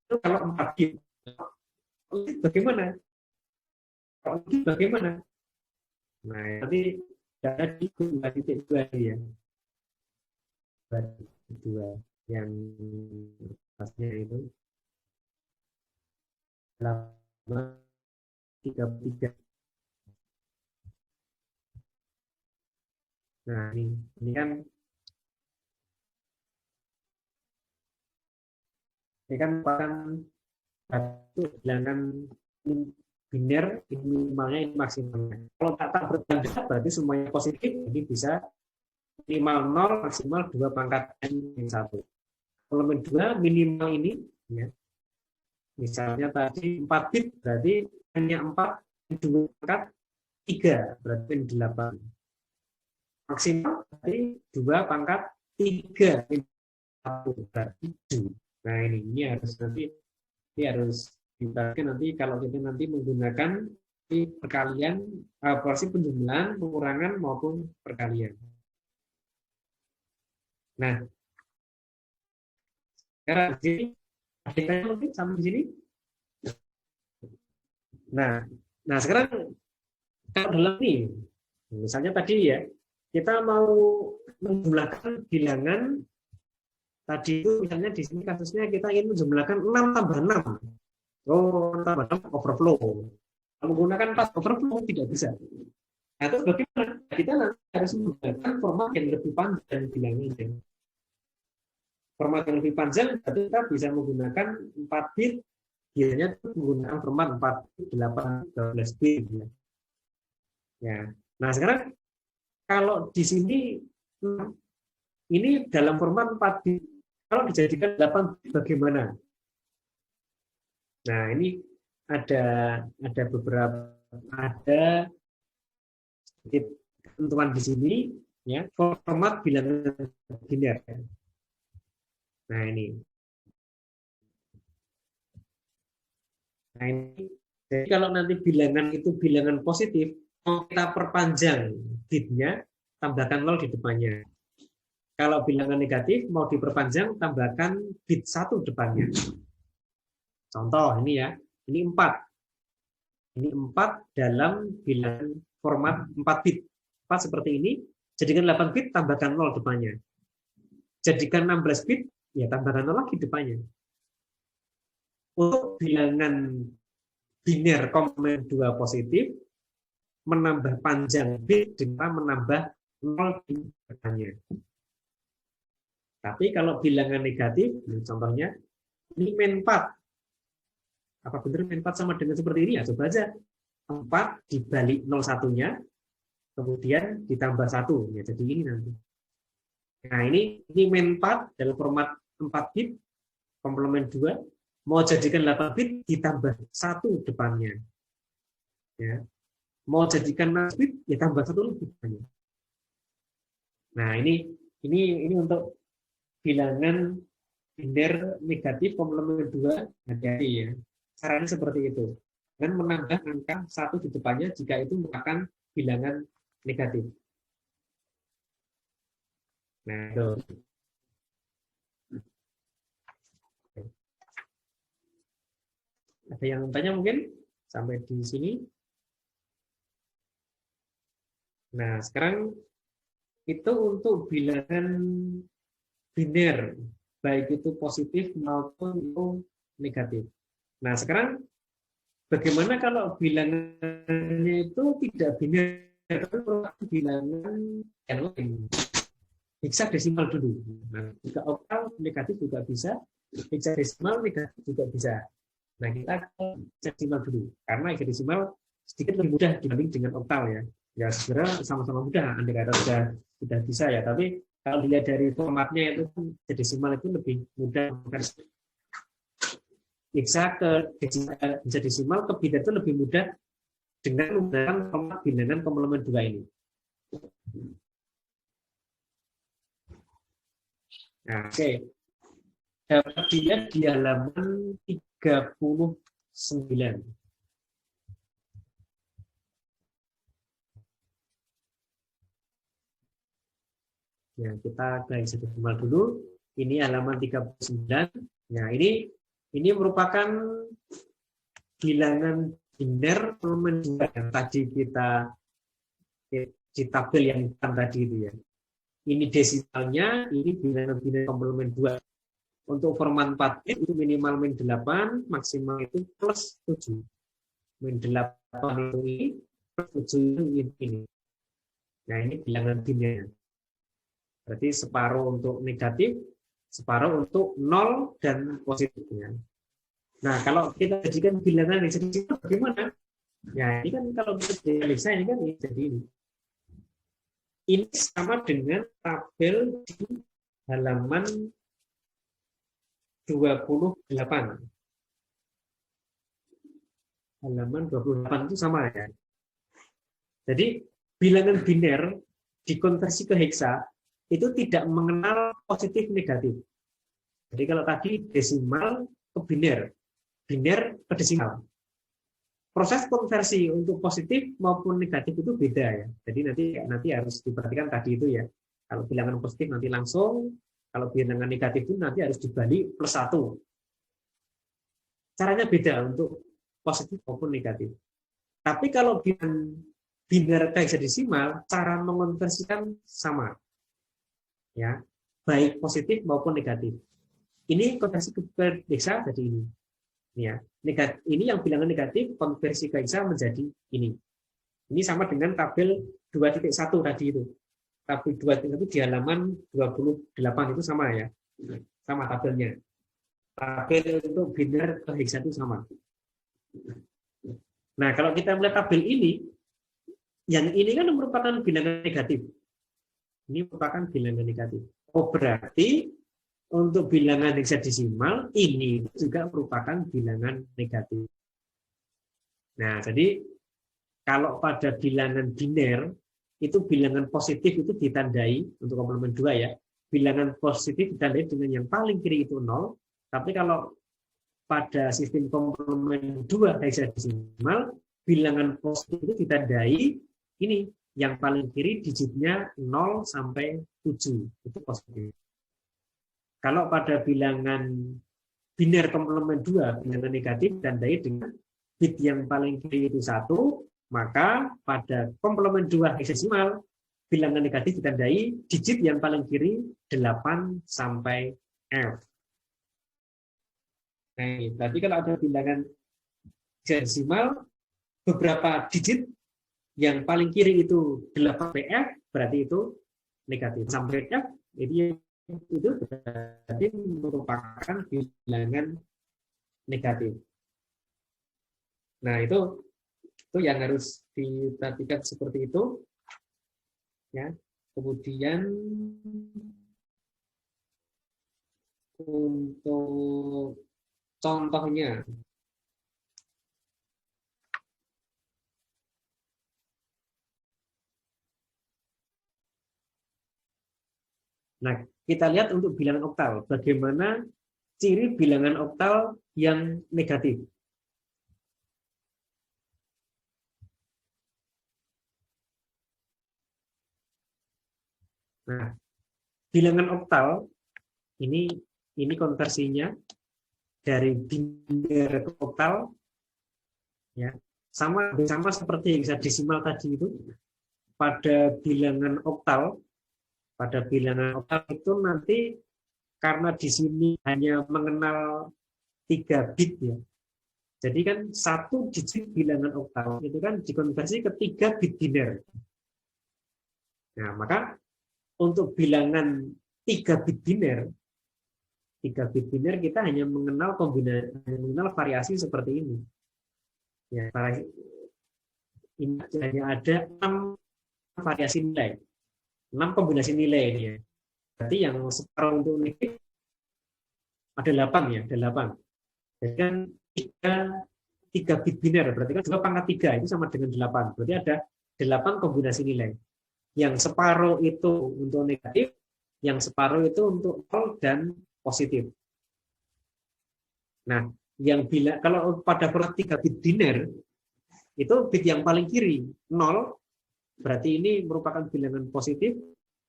Itu kalau 4 bit bagaimana? Kalau bagaimana? Nah, nanti ada di 2.2 ya. 2 yang pasnya itu 33. Nah, ini kan merupakan satu bilangan biner, ini minimalnya, ini maksimalnya. Kalau tak bertanda berarti semuanya positif, jadi bisa minimal 0, maksimal 2 pangkat n 1. Komplement 2 minimal ini ya. Misalnya tadi 4 bit berarti hanya 4, 2 pangkat 3 berarti 8. Maksimal berarti 2 pangkat 3 berarti 7. Nah, ini harus diperhatikan nanti kalau kita nanti menggunakan perkalian, operasi penjumlahan, pengurangan maupun perkalian. Nah, sekarang di sini ada mungkin sampai di sini. Nah, sekarang kalau dalam ini, misalnya tadi ya, kita mau menjumlahkan bilangan tadi itu, misalnya di sini kasusnya kita ingin menjumlahkan 6 tambah 6. Oh, tambah 6 overflow. Kalau menggunakan 4 overflow tidak bisa. Nah, terus bagaimana? Kita harus menggunakan format yang lebih panjang bilangannya. Format yang lebih panjang, berarti kita bisa menggunakan 4 bit, biasanya menggunakan format 4 bit, 8, 12 bit. Ya. Nah, sekarang kalau di sini ini dalam format 4 bit, kalau dijadikan 8 bit bagaimana? Nah, ini ada beberapa ketentuan di sini ya, format bilangan biner. Nah, ini. Nah, ini. Jadi kalau nanti bilangan itu bilangan positif, mau kita perpanjang bitnya, tambahkan 0 di depannya. Kalau bilangan negatif, mau diperpanjang, tambahkan bit 1 depannya. Contoh ini ya, ini 4. Ini 4 dalam bilangan format 4 bit. 4 seperti ini, jadikan 8 bit, tambahkan 0 depannya. Jadikan 16 bit, ya tambahkan 0 lagi depannya. Untuk bilangan biner komplement 2 positif, menambah panjang bit dengan menambah 0 di depannya. Tapi kalau bilangan negatif, contohnya, ini min 4. Apa benar min 4 sama dengan seperti ini? Ya, coba aja. 4 dibalik 01-nya, kemudian ditambah 1. Ya, jadi ini nanti. Nah, ini min 4 dalam format 4 bit, komplement 2. Mau jadikan 8 bit, ditambah 1 depannya. Ya. Mau jadikan 16 bit, ya tambah 1 lagi depannya. Nah, ini untuk bilangan biner negatif komplement 2, hati-hati ya. Caranya seperti itu. Dan menambah angka 1 di depannya jika itu merupakan bilangan negatif. Nah, itu. Ada yang tanya mungkin sampai di sini? Nah, sekarang itu untuk bilangan biner, baik itu positif maupun itu negatif. Nah, sekarang bagaimana kalau bilangannya itu tidak biner, tapi bilangan yang lain? Hexadesimal dulu. Nah, jika oktal negatif juga bisa, hexadesimal negatif juga bisa. Nah, kita hexadesimal dulu, karena hexadesimal sedikit lebih mudah dibanding dengan oktal ya. Ya sebenarnya sama-sama mudah, andai kata sudah bisa ya. Tapi kalau dilihat dari formatnya itu hexadesimal itu lebih mudah. Hexadesimal ke biner itu lebih mudah dengan menggunakan format bilangan komplement 2 ini. Nah, oke. Dapat dilihat di halaman 39. Ya, kita garis hexadesimal dulu. Ini halaman 39. Nah, ini merupakan bilangan biner komplement 2 yang tadi kita di tabel yang hitam tadi itu ya. Ini desimalnya, ini bilangan biner komplement 2. Untuk format 4 bit itu minimal min 8, maksimal itu plus 7. Min 8 itu ini, plus 7 itu ini. Nah, ini bilangan biner. Berarti separuh untuk negatif, separuh untuk 0 dan positifnya. Nah, kalau kita jadikan bilangan yang sedikit bagaimana? Ya, ini kan kalau kita analisa ini kan jadi ini. Ini sama dengan tabel di halaman 28. Halaman 28 itu sama ya. Jadi bilangan biner dikonversi ke heksa itu tidak mengenal positif negatif. Jadi kalau tadi desimal ke biner, biner ke desimal. Proses konversi untuk positif maupun negatif itu beda ya. Jadi nanti harus diperhatikan tadi itu ya. Kalau bilangan positif nanti langsung, kalau bilangan negatif itu nanti harus dibalik plus 1. Caranya beda untuk positif maupun negatif. Tapi kalau bilangan biner ke hexadesimal, cara mengonversikan sama. Ya, baik positif maupun negatif. Ini konversi ke hexa jadi ini. Ya, negatif, ini yang bilangan negatif konversi ke hexa menjadi ini. Ini sama dengan tabel 2.1 tadi itu. Tabel 2.1 di halaman 28 itu sama ya. Sama tabelnya. Tabel untuk biner ke hexa itu sama. Nah, kalau kita melihat tabel ini, yang ini kan merupakan bilangan negatif. Ini merupakan bilangan negatif. Oh, berarti untuk bilangan hexadesimal ini juga merupakan bilangan negatif. Nah, jadi kalau pada bilangan biner itu bilangan positif itu ditandai untuk komplement 2 ya. bilangan positif ditandai dengan yang paling kiri itu 0, tapi kalau pada sistem komplement 2 hexadesimal, bilangan positif itu ditandai ini, yang paling kiri digitnya 0 sampai 7, itu positif. Kalau pada bilangan biner komplement 2, bilangan negatif, ditandai dengan bit yang paling kiri itu 1, maka pada komplement 2 hexadesimal, bilangan negatif ditandai digit yang paling kiri 8 sampai F. Nah, berarti kalau ada bilangan hexadesimal, beberapa digit yang paling kiri itu 8 PF, berarti itu negatif. Sampai F, jadi itu berarti merupakan bilangan negatif. Nah, itu yang harus diperhatikan seperti itu. Ya. Kemudian untuk contohnya, nah kita lihat untuk bilangan oktal, bagaimana ciri bilangan oktal yang negatif. Nah, bilangan oktal ini konversinya dari biner ke oktal, ya sama seperti hexadesimal tadi itu. Pada bilangan oktal itu nanti karena di sini hanya mengenal 3 bit ya. Jadi kan satu digit bilangan oktal itu kan dikonversi ke 3 bit biner. Nah, maka untuk bilangan 3 bit biner kita hanya mengenal variasi seperti ini. Ya, ini hanya ada 6 variasi nilai, 6 kombinasi nilai ini ya. Berarti yang separuh untuk negatif ada 8 ya, ada 8. Jadi kan 3 bit biner, berarti kan 2 pangkat 3 itu sama dengan 8. Berarti ada 8 kombinasi nilai. Yang separuh itu untuk negatif, yang separuh itu untuk 0 dan positif. Nah, kalau pada format 3 bit biner, itu bit yang paling kiri 0, berarti ini merupakan bilangan positif.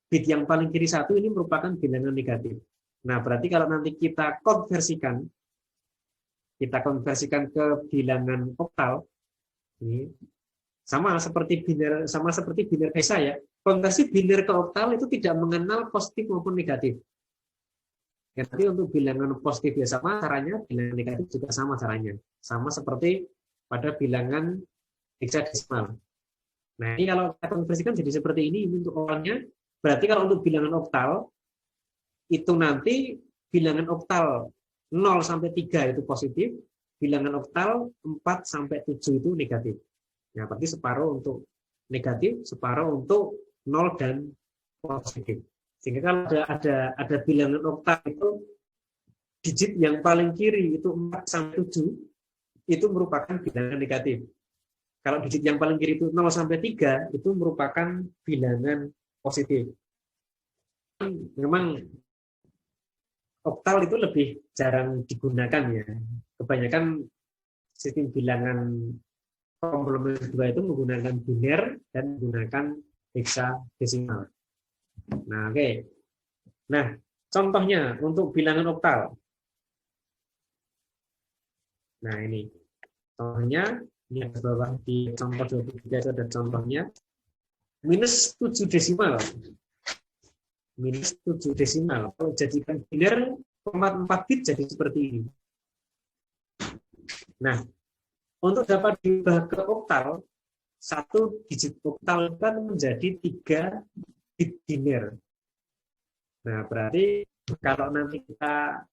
Bit yang paling kiri 1 ini merupakan bilangan negatif. Nah, berarti kalau nanti kita konversikan ke bilangan oktal, ini sama seperti biner Hesa ya. Konversi biner ke oktal itu tidak mengenal positif maupun negatif. Ya, tapi untuk bilangan positif ya sama caranya, bilangan negatif juga sama caranya. Sama seperti pada bilangan hexadesimal. Nah, ini kalau kita konversikan jadi seperti ini untuk oktalnya. Berarti kalau untuk bilangan oktal, itu nanti bilangan oktal 0 sampai 3 itu positif, bilangan oktal 4 sampai 7 itu negatif. Nah, berarti separuh untuk negatif, separuh untuk 0 dan positif. Sehingga kalau ada bilangan oktal itu digit yang paling kiri itu 4 sampai 7 itu merupakan bilangan negatif. Kalau digit yang paling kiri itu 0 sampai 3 itu merupakan bilangan positif. Memang oktal itu lebih jarang digunakan ya. Kebanyakan sistem bilangan komplement 2 itu menggunakan biner dan menggunakan hexadesimal. Nah, oke. Nah, contohnya untuk bilangan oktal. Nah, ini. Contohnya, ini di bawah di contoh 23 itu ada contohnya. Minus 7 desimal. Minus 7 desimal. Kalau jadikan biner, format 4 bit jadi seperti ini. Nah, untuk dapat diubah ke oktal, satu digit oktal kan menjadi 3 bit biner. Nah, berarti kalau nanti kita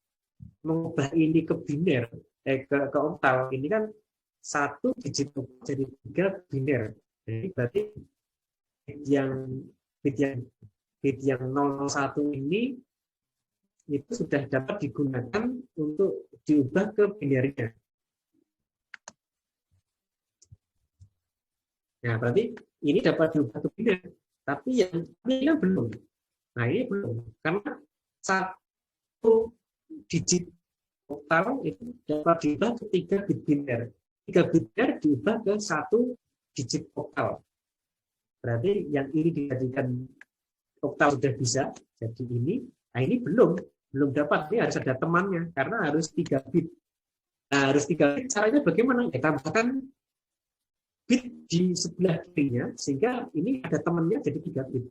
mengubah ini ke biner, ke oktal, ini kan satu digit oktal jadi 3 biner. Jadi berarti bit yang 001 ini itu sudah dapat digunakan untuk diubah ke binernya. Nah, berarti ini dapat diubah ke biner, tapi yang ini belum. Nah, ini belum. Karena satu digit oktal itu dapat diubah ke 3 bit biner. 3 bit biner diubah ke 1 digit oktal. Berarti yang ini dijadikan oktal sudah bisa, jadi ini, nah ini belum dapat, ini harus ada temannya, karena harus 3 bit. Nah, harus 3 bit, caranya bagaimana? Ya, tambahkan bit di sebelah kirinya, sehingga ini ada temannya jadi 3 bit.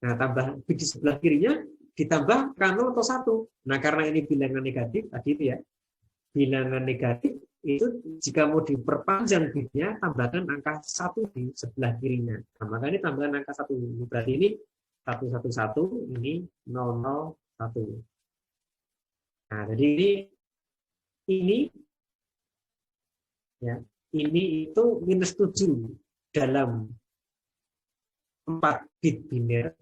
Nah, tambah bit di sebelah kirinya, ditambah K0 atau 1. Nah, karena ini bilangan negatif, tadi itu ya, bilangan negatif, itu jika mau diperpanjang bitnya, tambahkan angka 1 di sebelah kirinya. Nah, maka ini tambahkan angka 1. Berarti ini 111, ini 001. Nah, jadi ini ya, ini itu -7 dalam 4 bit biner.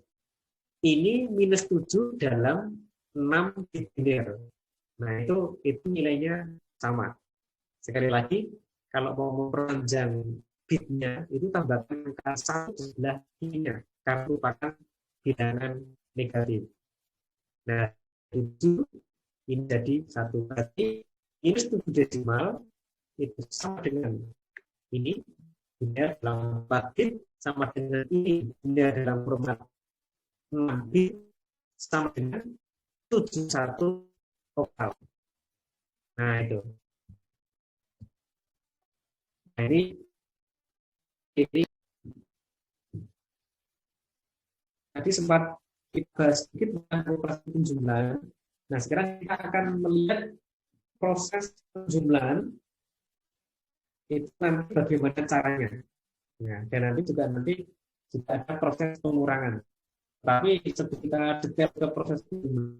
Ini -7 dalam 6 bit biner. Nah, itu nilainya sama. Sekali lagi, kalau mau memperpanjang bitnya, itu tambahkan angka 1 di sebelah kirinya, karena merupakan bilangan negatif. Nah, 7 ini jadi 1. Berarti ini 7 desimal, itu sama dengan ini, biner dalam 4 bit, sama dengan ini, biner dalam format 6 bit, sama dengan 71 oktal. Nah, itu. Nah, ini tadi sempat kita bahas sedikit tentang operasi penjumlahan. Nah, sekarang kita akan melihat proses penjumlahan itu nanti bagaimana caranya. Nah, dan nanti juga ada proses pengurangan. Tapi sebelum kita detail ke proses penjumlahan,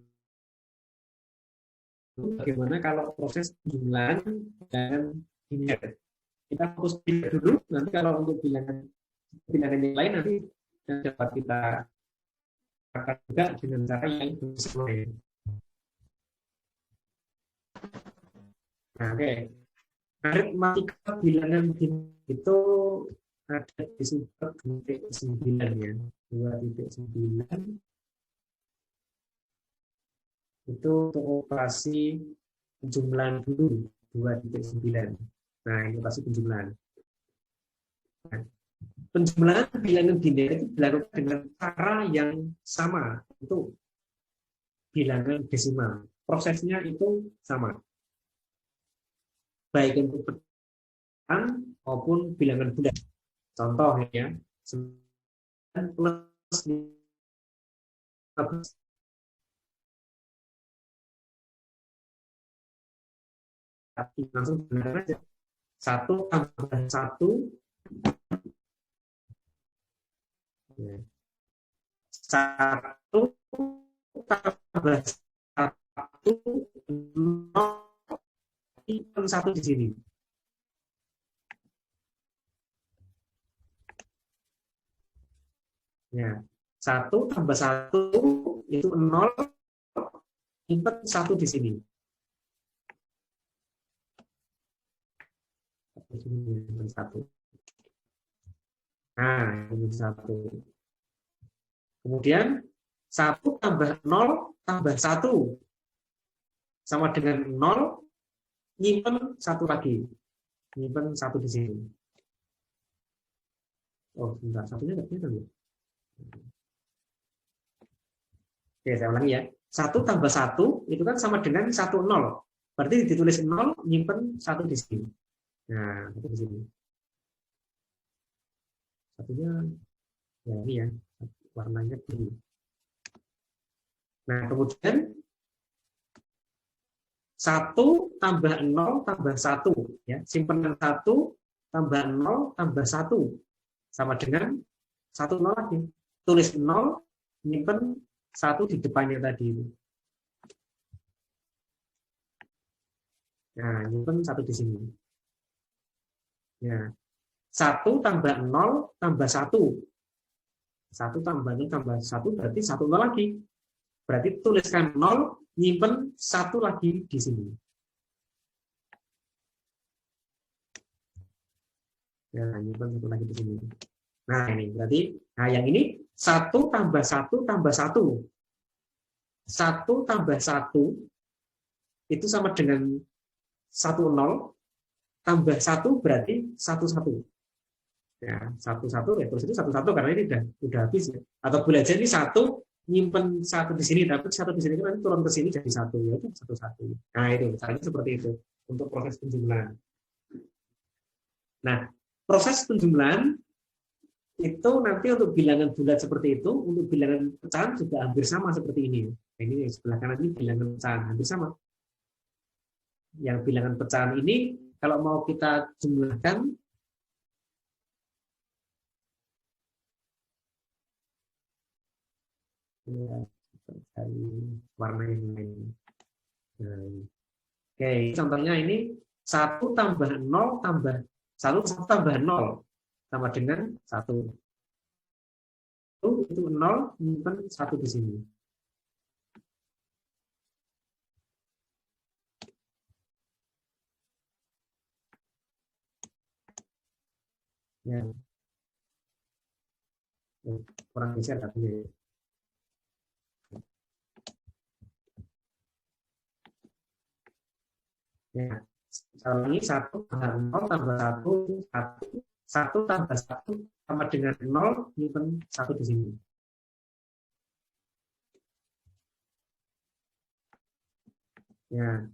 bagaimana kalau proses penjumlahan dan biner. Kita fokus biner dulu, nanti kalau untuk bilangan yang lain nanti dapat kita akan juga dengan cara yang sesuai. Nah, oke. Aritmatika bilangan itu ada di sumber 2.9 ya. 2.9 itu untuk operasi penjumlahan dulu 2.9. Nah, ini operasi penjumlahan. Nah, penjumlahan bilangan biner itu dilakukan dengan cara yang sama, itu bilangan desimal. Prosesnya itu sama. Baik untuk bilangan maupun bilangan bulat. Contoh ya, 9 plus 15. Langsung benar aja. 1 tambah 1, 1 tambah 1, 0, 1 di sini. Ya, 1 tambah 1 itu 0, simpan 1 di sini. Satu. Nah, ini 1. Kemudian 1 tambah 0 tambah 1 sama dengan 0, nyimpen 1 lagi. Nyimpen 1 di sini. Oh, sebentar, satunya nggak kelihatan ya. Oke, saya ulangi ya. 1 tambah 1 itu kan sama dengan 1, 0. Berarti ditulis 0, nyimpen 1 di sini. Nah, 1 di sini. Satunya, ya ini ya, warnanya biru. Nah, kemudian 1 tambah 0 tambah 1. Ya, simpenan 1 tambah 0 tambah 1. Sama dengan 1, 0 lagi. Tulis 0, nyimpen 1 di depannya tadi. Nah, nyimpen 1 di sini. Ya. 1 tambah 0 tambah 1. 1 tambah 0 tambah 1 berarti 1, 0 lagi. Berarti tuliskan 0, nyimpen 1 lagi di sini. Ya, nyimpen 1 lagi di sini. Nah, ini berarti, nah yang ini 1 tambah 1 tambah 1. 1 tambah 1 itu sama dengan 10, tambah 1 berarti 11. Ya, 11 ya, terus itu 11 karena ini udah habis ya. Atau boleh aja ini 1 nyimpen 1 di sini, tapi 1 di sini kan turun ke sini jadi 1 ya, itu 11. Nah, itu caranya seperti itu untuk proses penjumlahan. Nah, proses penjumlahan itu nanti untuk bilangan bulat seperti itu, untuk bilangan pecahan juga hampir sama seperti ini. Nah, ini sebelah kanan ini bilangan pecahan hampir sama. Yang bilangan pecahan ini kalau mau kita jumlahkan, ya, cari warna yang lain. Nah, oke, contohnya ini 1 tambah 0 tambah 1 tambah 0 sama dengan 1. Itu 0 menyimpan 1 di sini. Ya, kurang geser katanya. Ya, ini 1 tambah 0 tambah 1, 1 tambah 1 sama dengan 0, menyimpan 1 di sini. Ya,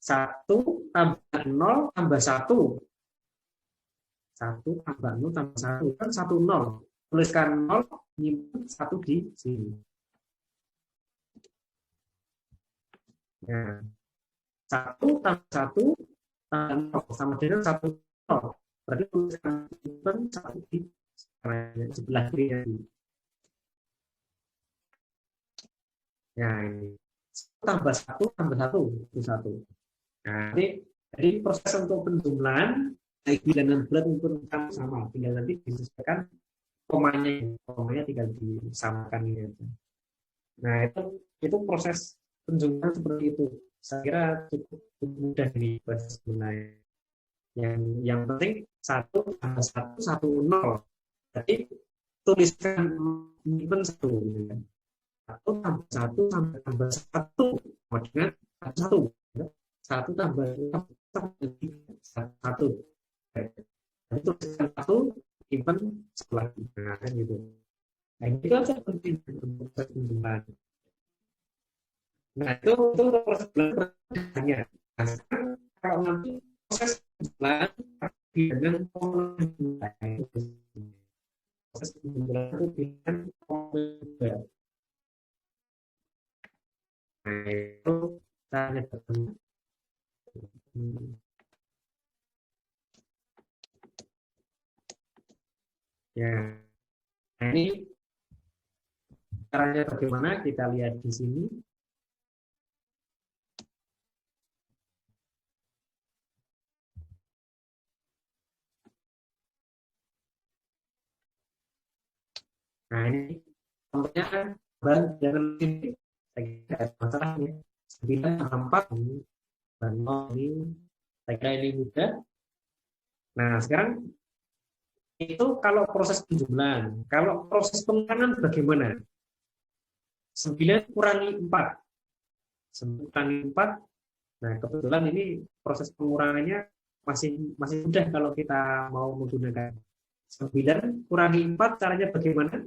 1 tambah 0 tambah 1. 1 tambah 0 tambah 1 kan 1 0. Tuliskan 0, menyimpan 1 di sini. Ya, 1 tambah 1 tambah 0 sama dengan 1 0. Berarti tuliskan 1 di sebelah kiri tadi. Ya, ini tambah 1 tambah 1 itu 1. Nah, jadi proses untuk penjumlahan baik bilangan bulat maupun sama, tinggal nanti disesuaikan komanya tinggal disamakan ini aja. Nah, itu proses penjumlahan seperti itu. Saya kira cukup mudah ini proses penjumlahan. Yang penting 1 tambah 1 1 0. Jadi tuliskan menyimpan 1. 1 tambah 1 tambah 1 sama dengan 1. 1 tambah 1. Jadi tuliskan 1 simpan setelah kan gitu. Nah, itu aja penting untuk proses penjumlahan. Nah, itu proses penjumlahannya. Nah, kalau nanti proses penjumlahan dengan proses penjumlahan itu dengan penjumlahan. Nah, itu caranya bertemu. Ya, nah ini caranya bagaimana kita lihat di sini. Nah, ini contohnya kan jangan ini saya kira masalah ya. 9 tambah 4 dan 0 ini saya kira ini mudah. Nah, sekarang itu kalau proses penjumlahan. Kalau proses pengurangan bagaimana? 9 kurangi 4. 9 kurangi 4. Nah, kebetulan ini proses pengurangannya masih mudah kalau kita mau menggunakan 9 kurangi 4, caranya bagaimana?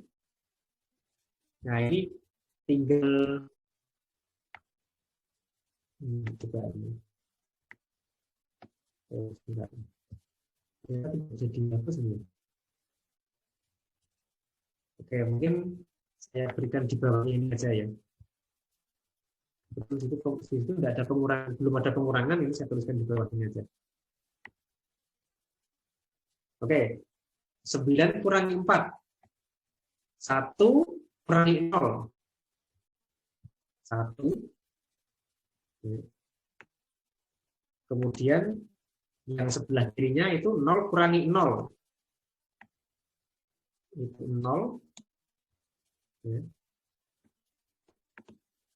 Nah, ini tinggal coba ini. Sebentar. Ya, jadi apa sih? Oke, mungkin saya berikan di bawahnya ini aja ya. Betul, itu nggak ada pengurangan, belum ada pengurangan, ini saya tuliskan di bawahnya aja. Oke, 9 kurangi 4. 1 kurangi 0. 1. Kemudian yang sebelah kirinya itu 0 kurangi 0. Itu 0.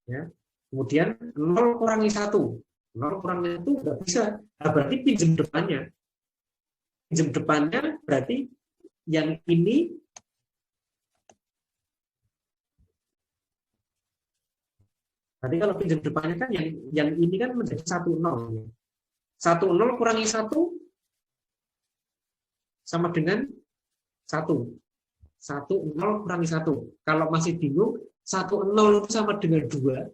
Ya. Kemudian 0 kurangi 1. 0 kurangi 1 nggak bisa. Nah, berarti pinjam depannya. Pinjam depannya berarti yang ini Berarti kalau pinjam depannya kan yang ini kan menjadi 10. 10 kurangi 1 sama dengan 1. 10 kurangi 1. Kalau masih bingung, 10 itu sama dengan 2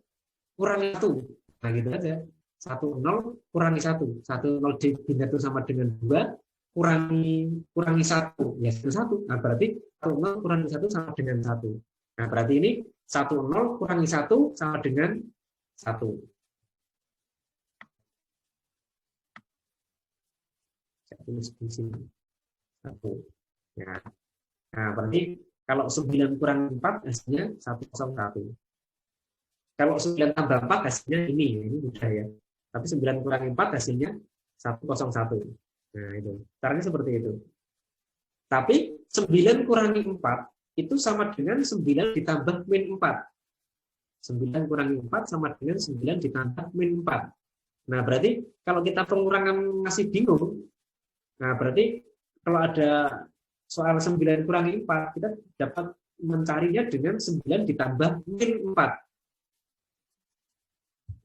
kurangi 1. Nah, gitu aja. 10 kurangi 1. 10 dibina itu sama dengan 2 kurangi 1. Ya, 1. Nah, berarti 10 kurangi 1 sama dengan 1. Nah, berarti ini 10 kurangi 1 sama dengan 1. Saya tulis di sini. 1. Ya. Nah, berarti kalau 9 kurang 4 hasilnya 101. Kalau 9 tambah 4 hasilnya ini mudah ya. Tapi 9 kurangi 4 hasilnya 101. Nah, itu. Caranya seperti itu. Tapi 9 kurangi 4 itu sama dengan 9 ditambah min 4. 9 kurangi 4 sama dengan 9 ditambah min 4. Nah, berarti kalau kita pengurangan masih bingung, nah berarti kalau ada soal 9 kurangi 4, kita dapat mencarinya dengan 9 ditambah min 4.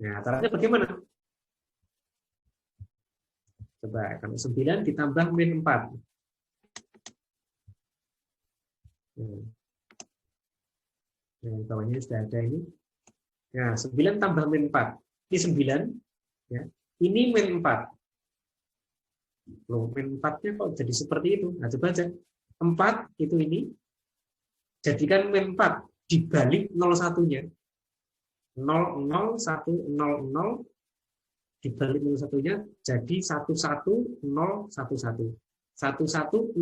Nah, caranya bagaimana? Coba, kalau 9 ditambah min 4. Nah, bawahnya sudah ada ini. Nah, 9 tambah min 4. Ini 9. Ya. Ini min 4. Loh, min 4-nya kok jadi seperti itu? Nah, coba aja. 4 itu ini. Jadikan min 4 dibalik 01-nya. 00100 dibalik 01-nya jadi 11011. 11011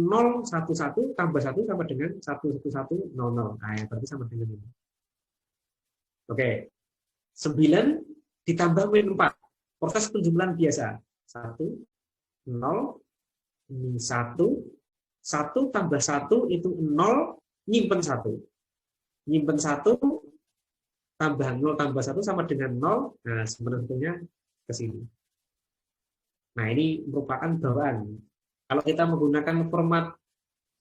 tambah 1 sama dengan 11100. Nah, ya, berarti sama dengan ini. Oke. 9 ditambah min 4. Proses penjumlahan biasa. 1, 0, ini 1. 1 tambah 1 itu 0, nyimpen 1. Nyimpen 1 tambah 0 tambah 1 sama dengan 0. Nah, sebenarnya ke sini. Nah, ini merupakan bawaan. Kalau kita menggunakan format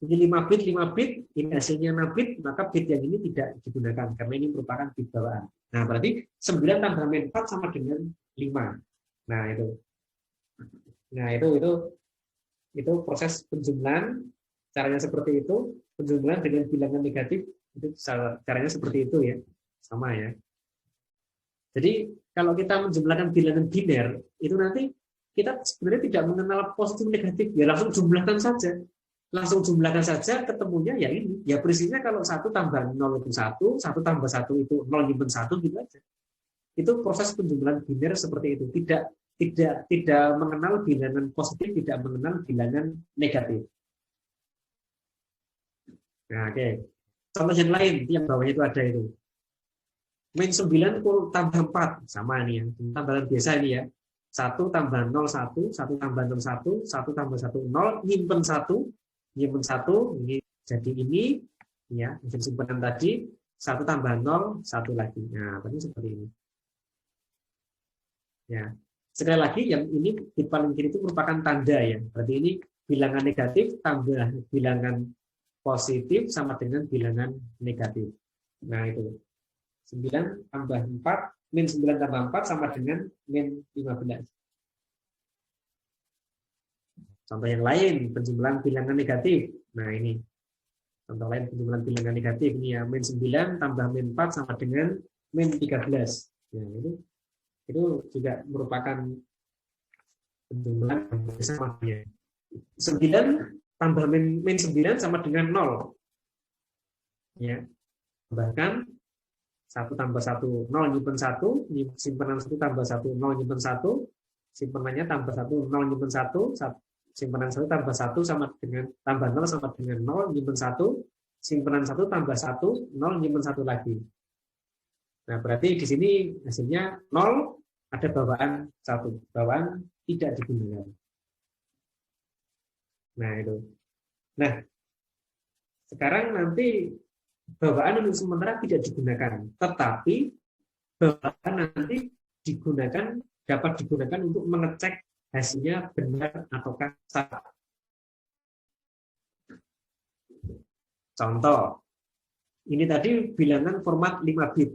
ini 5 bit, 5 bit, ini hasilnya 6 bit, maka bit yang ini tidak digunakan karena ini merupakan bit bawaan. Nah, berarti 9 tambah min 4 sama dengan 5. Nah, itu. Nah, itu proses penjumlahan, caranya seperti itu. Penjumlahan dengan bilangan negatif itu caranya seperti itu ya. Sama ya. Jadi kalau kita menjumlahkan bilangan biner, itu nanti kita sebenarnya tidak mengenal positif negatif, ya langsung jumlahkan saja. Langsung jumlahkan saja, ketemunya ya ini. Ya prinsipnya kalau 1 tambah 0 itu 1, 1 tambah 1 itu 0 nyimpen 1 gitu aja. Itu proses penjumlahan biner seperti itu. Tidak mengenal bilangan positif, tidak mengenal bilangan negatif. Nah, oke. Contoh yang lain, yang bawahnya itu ada itu. Min 9 tambah 4. Sama ini ya. Tambahan biasa ini ya. 1 tambah 0, 1. 1 tambah 0, 1. 1 tambah 1, 0. Nyimpen 1. Nyimpen 1. Ini jadi ini. Ya, simpanan tadi. 1 tambah 0, 1 lagi. Nah, berarti seperti ini. Ya. Sekali lagi, yang ini di paling kiri itu merupakan tanda ya. Berarti ini bilangan negatif tambah bilangan positif sama dengan bilangan negatif. Nah, itu. 9 tambah 4, min 9 tambah 4 sama dengan min 15. Contoh yang lain, penjumlahan bilangan negatif. Nah, ini. Contoh lain penjumlahan bilangan negatif. Ini ya, min 9 tambah min 4 sama dengan min 13. Ya, itu juga merupakan penjumlahan yang sama. 9 tambah min 9 sama dengan 0. Ya. Bahkan 1 tambah 1, 0 nyimpen 1, simpanan 1 tambah 1, 0 nyimpen 1, simpanannya tambah 1, 0 nyimpen 1, simpanan 1 tambah 1 sama dengan tambah 0 sama dengan 0 nyimpen 1, simpanan 1 tambah 1, 0 nyimpen 1 lagi. Nah, berarti di sini hasilnya 0, ada bawaan 1. Bawaan tidak digunakan. Nah, itu. Nah, sekarang nanti bawaan untuk sementara tidak digunakan, tetapi bawaan nanti dapat digunakan untuk mengecek hasilnya benar ataukah salah. Contoh, ini tadi bilangan format 5 bit.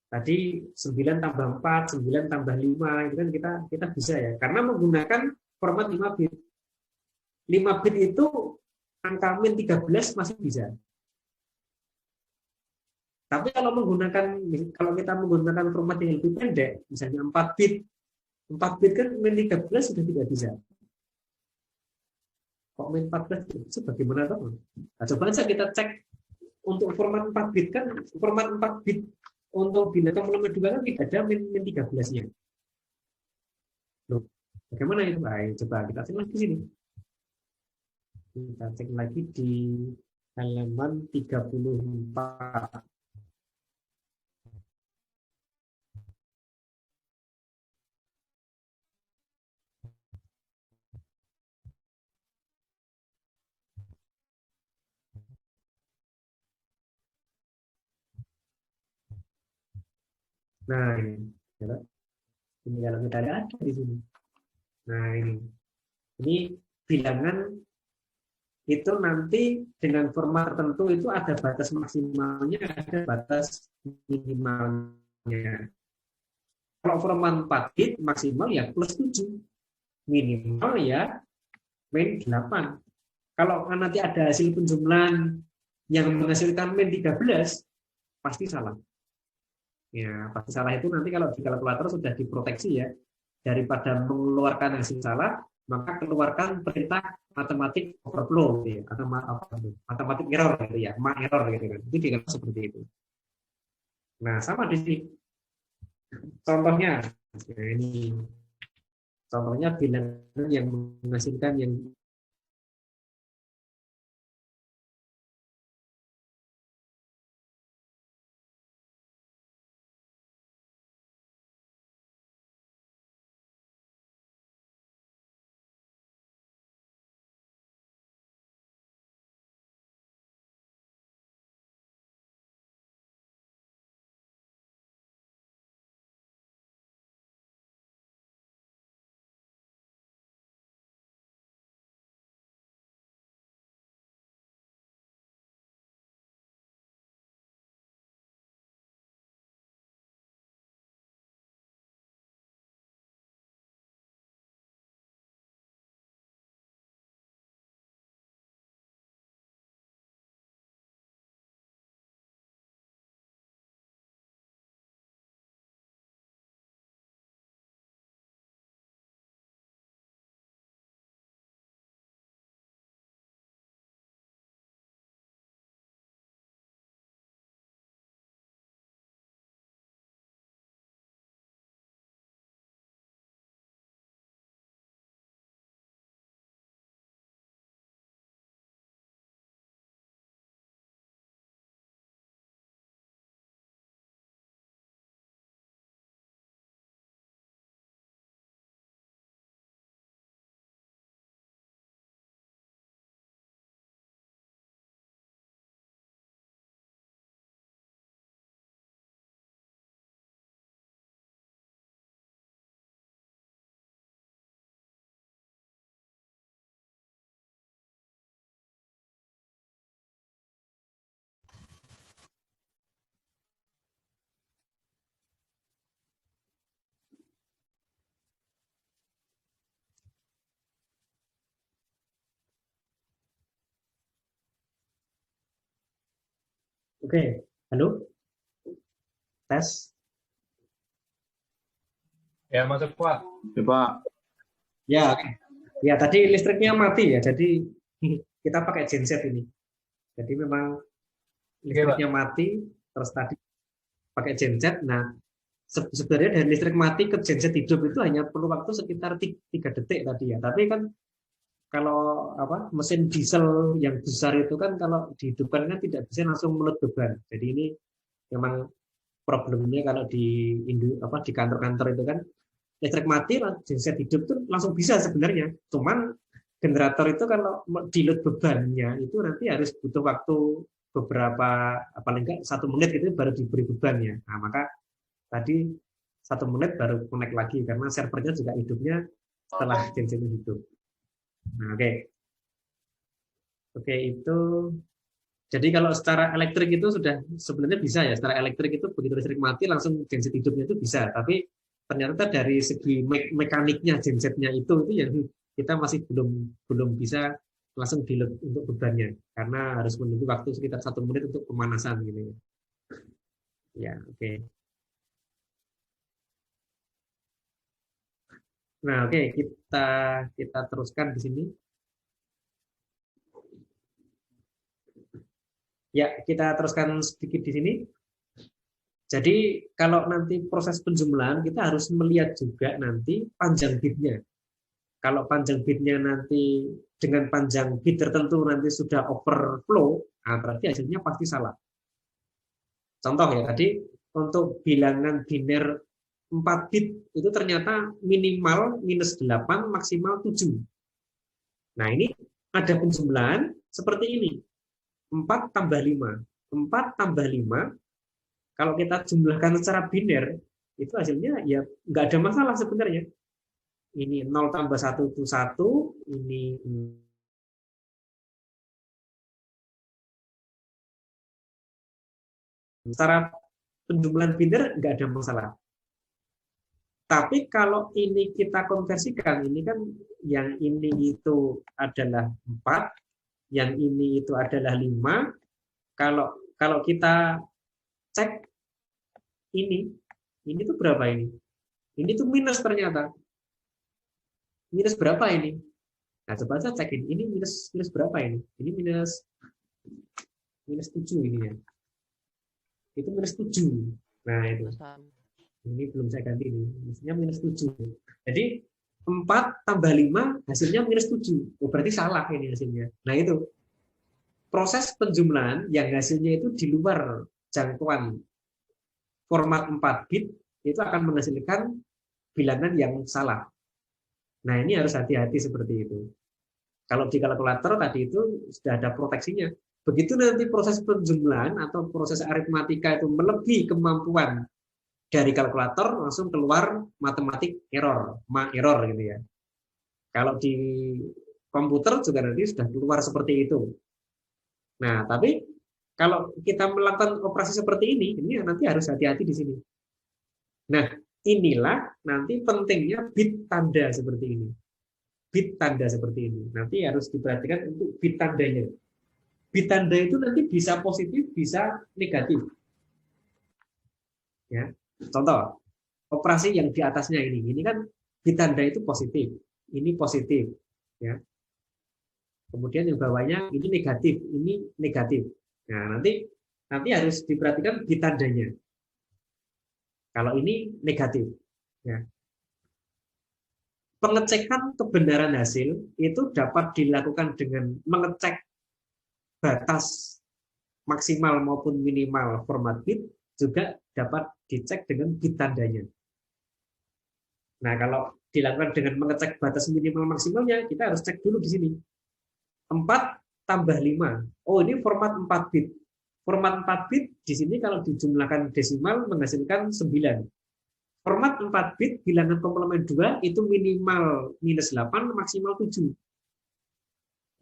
Tadi 9 tambah 4, 9 tambah 5 itu kan kita bisa ya. Karena menggunakan format 5 bit. 5 bit itu angka min 13 masih bisa. Tapi kalau kita menggunakan format yang lebih pendek, misalnya 4 bit, 4 bit kan min 13 sudah tidak bisa. Kok min 14 itu bagaimana teman? Nah, coba saja kita cek untuk format 4 bit kan, format 4 bit untuk bina komplement 2 kan tidak ada min 13-nya. Loh, bagaimana itu? Baik, coba kita cek lagi sini. Kita cek lagi di halaman 34. Nah, ini kalau kita lihat ada di sini. Nah, ini bilangan itu nanti dengan format tertentu itu ada batas maksimalnya, ada batas minimalnya. Kalau format 4 bit maksimal ya plus 7, minimal ya min 8. Kalau nanti ada hasil penjumlahan yang menghasilkan min 13, pasti salah. Ya, pasti salah itu nanti kalau di kalkulator sudah diproteksi ya. Daripada mengeluarkan hasil salah, maka keluarkan perintah matematik overflow gitu ya, atau matematik error gitu ya, error gitu kan. Itu dikatakan seperti itu. Nah, sama di sini. Contohnya, nah ini contohnya bilangan yang menghasilkan yang oke, halo, tes. Ya, masuk Pak. Ya, Pak. Ya, ya tadi listriknya mati ya, jadi kita pakai genset ini. Jadi memang listriknya mati, terus tadi pakai genset. Nah, sebenarnya dari listrik mati ke genset hidup itu hanya perlu waktu sekitar 3 detik tadi ya. Tapi kan kalau mesin diesel yang besar itu kan kalau dihidupkan kan tidak bisa langsung melut beban. Jadi ini memang problemnya kalau di kantor-kantor itu kan listrik mati, genset hidup tuh langsung bisa sebenarnya. Cuman generator itu kalau di-load bebannya itu nanti harus butuh waktu beberapa, paling enggak 1 menit gitu baru diberi bebannya. Nah, maka tadi 1 menit baru connect lagi karena servernya juga hidupnya setelah gensetnya hidup. Nah, oke itu Jadi kalau secara elektrik itu sudah sebenarnya bisa ya, secara elektrik itu begitu listrik mati langsung genset hidupnya itu bisa, tapi ternyata dari segi mekaniknya gensetnya itu yang kita masih belum belum bisa langsung di untuk bebannya karena harus menunggu waktu sekitar 1 menit untuk pemanasan gitu ya. Ya, oke. Okay. Nah, oke, okay, kita teruskan di sini. Ya, kita teruskan sedikit di sini. Jadi kalau nanti proses penjumlahan kita harus melihat juga nanti panjang bitnya. Kalau panjang bitnya nanti dengan panjang bit tertentu nanti sudah overflow, nah berarti hasilnya pasti salah. Contoh ya tadi untuk bilangan biner 4 bit itu ternyata minimal -8 maksimal 7. Nah ini ada penjumlahan seperti ini. 4 tambah 5. 4 tambah 5 kalau kita jumlahkan secara biner, itu hasilnya ya nggak ada masalah sebenarnya. Ini 0 tambah 1 itu 1, ini secara penjumlahan biner nggak ada masalah. Tapi kalau ini kita konversikan, ini kan yang ini itu adalah 4, yang ini itu adalah 5. Kalau kita cek ini tuh berapa ini? Ini tuh minus ternyata. Minus berapa ini? Nah, coba saya cek ini minus minus berapa ini? Ini minus minus 7 ini ya. Itu minus 7. Nah, itu. Ini belum saya ganti ini. Maksudnya minus 7. Jadi 4 tambah 5 hasilnya minus 7. Oh, berarti salah ini hasilnya. Nah, itu. Proses penjumlahan yang hasilnya itu di luar jangkauan format 4 bit itu akan menghasilkan bilangan yang salah. Nah, ini harus hati-hati seperti itu. Kalau di kalkulator tadi itu sudah ada proteksinya. Begitu nanti proses penjumlahan atau proses aritmatika itu melebihi kemampuan dari kalkulator, langsung keluar matematik error, error gitu ya. Kalau di komputer juga nanti sudah keluar seperti itu. Nah, tapi kalau kita melakukan operasi seperti ini nanti harus hati-hati di sini. Nah, inilah nanti pentingnya bit tanda seperti ini. Bit tanda seperti ini. Nanti harus diperhatikan untuk bit tandanya. Bit tanda itu nanti bisa positif, bisa negatif. Ya. Contoh, operasi yang di atasnya ini kan bit tanda itu positif. Ini positif, ya. Kemudian yang bawahnya ini negatif, ini negatif. Nah, nanti harus diperhatikan bit tandanya. Kalau ini negatif, ya. Pengecekan kebenaran hasil itu dapat dilakukan dengan mengecek batas maksimal maupun minimal format bit, juga dapat dicek dengan bit tandanya. Nah, kalau dilakukan dengan mengecek batas minimal maksimalnya, kita harus cek dulu di sini. 4 tambah 5. Oh, ini format 4 bit. Format 4 bit di sini kalau dijumlahkan desimal menghasilkan 9. Format 4 bit bilangan komplement 2 itu minimal -8 maksimal 7.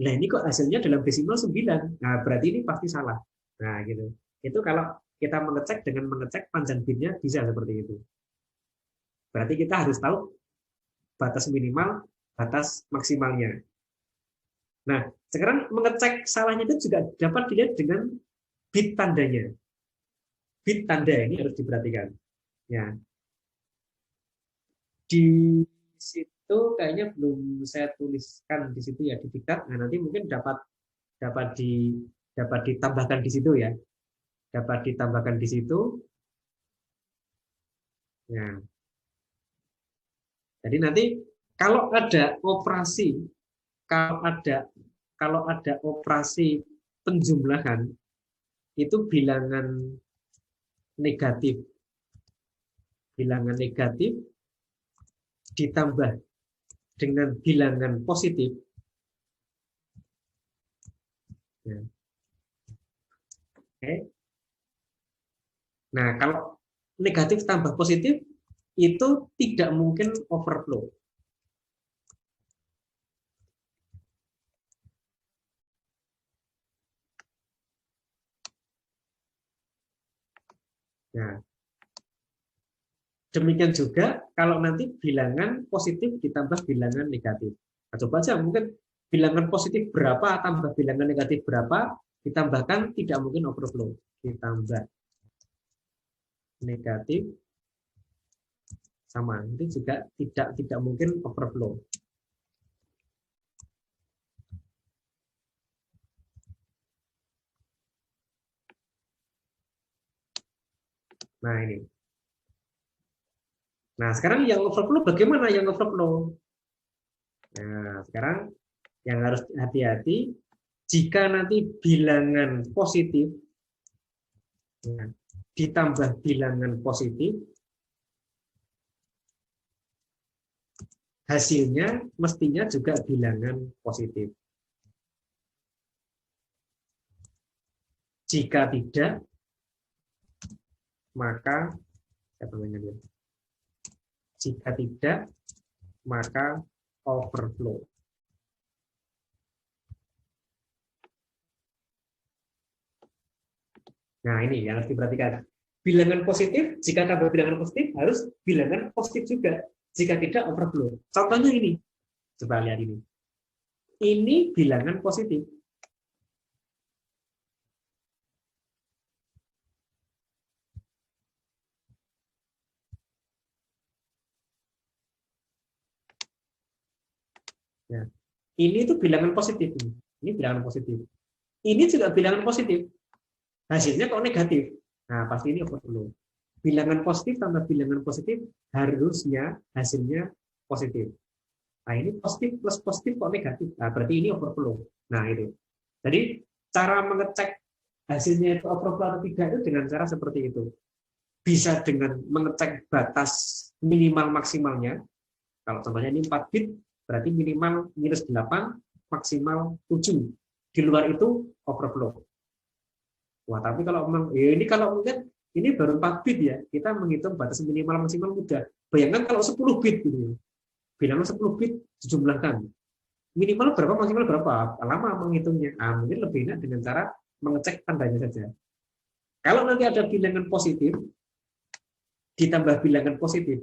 Nah, ini kok hasilnya dalam desimal 9. Nah, berarti ini pasti salah. Nah, gitu. Itu kalau kita mengecek dengan mengecek panjang bitnya bisa seperti itu. Berarti kita harus tahu batas minimal, batas maksimalnya. Nah, sekarang mengecek salahnya itu juga dapat dilihat dengan bit tandanya. Bit tanda ini harus diperhatikan. Ya. Di situ kayaknya belum saya tuliskan di situ ya di diktat. Nah, nanti mungkin dapat ditambahkan di situ ya. Dapat ditambahkan di situ. Ya. Jadi nanti kalau ada operasi kalau ada operasi penjumlahan itu negatif bilangan negatif ditambah dengan bilangan positif. Ya. Oke. Nah, kalau negatif tambah positif itu tidak mungkin overflow. Nah, demikian juga kalau nanti bilangan positif ditambah bilangan negatif. Nah, coba aja mungkin bilangan positif berapa tambah bilangan negatif berapa ditambahkan, tidak mungkin overflow. Ditambah negatif sama, itu juga tidak mungkin overflow. Nah, ini. Nah, sekarang yang overflow bagaimana yang overflow? Nah, sekarang yang harus hati-hati, jika nanti bilangan positif ya, ditambah bilangan positif, hasilnya mestinya juga bilangan positif. Jika tidak, maka jika tidak, maka overflow. Nah, ini yang harus diperhatikan. Bilangan positif, jika tambah bilangan positif, harus bilangan positif juga. Jika tidak, overflow. Contohnya ini. Coba lihat ini. Ini bilangan positif. Ya. Ini tuh bilangan positif. Ini bilangan positif. Ini juga bilangan positif. Hasilnya kok negatif. Nah, pasti ini overflow. Bilangan positif tambah bilangan positif, harusnya hasilnya positif. Nah, ini positif plus positif kok negatif. Nah, berarti ini overflow. Nah, itu. Jadi, cara mengecek hasilnya itu overflow atau tidak itu dengan cara seperti itu. Bisa dengan mengecek batas minimal maksimalnya. Kalau contohnya ini 4 bit, berarti minimal -8, maksimal 7. Di luar itu overflow. Wah, tapi kalau memang ya ini kalau mungkin ini baru 4 bit ya, kita menghitung batas minimal maksimal mudah. Bayangkan kalau 10 bit gitu ya. Bilangnya 10 bit dijumlahkan. Minimal berapa, maksimal berapa? Lama menghitungnya. Nah, mungkin lebih enak dengan cara mengecek tandanya saja. Kalau nanti ada bilangan positif, ditambah bilangan positif,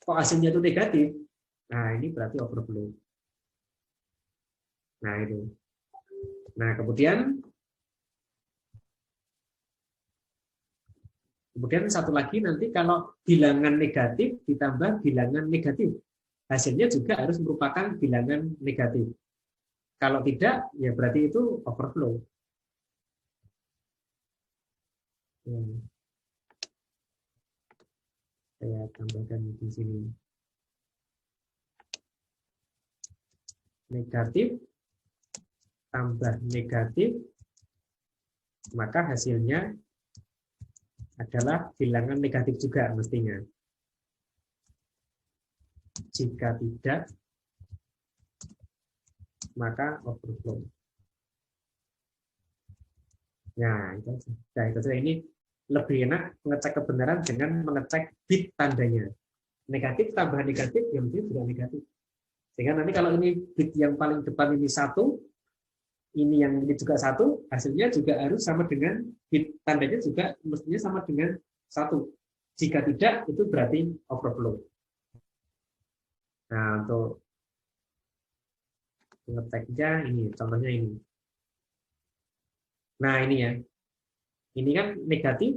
kok hasilnya itu negatif, nah ini berarti overflow. Nah itu. Nah kemudian satu lagi nanti kalau bilangan negatif ditambah bilangan negatif, hasilnya juga harus merupakan bilangan negatif. Kalau tidak, ya berarti itu overflow. Saya tambahkan di sini. Negatif tambah negatif, maka hasilnya adalah bilangan negatif juga mestinya. Jika tidak, maka overflow. Nah, itu saja. Ini lebih enak mengecek kebenaran dengan mengecek bit tandanya. Negatif tambah negatif, yang penting sudah negatif. Sehingga nanti kalau ini bit yang paling depan ini 1, ini yang ini juga 1, hasilnya juga harus sama dengan bit tandanya juga mestinya sama dengan 1. Jika tidak, itu berarti overflow. Nah, untuk ngeteknya ini, contohnya ini. Nah, ini ya. Ini kan negatif,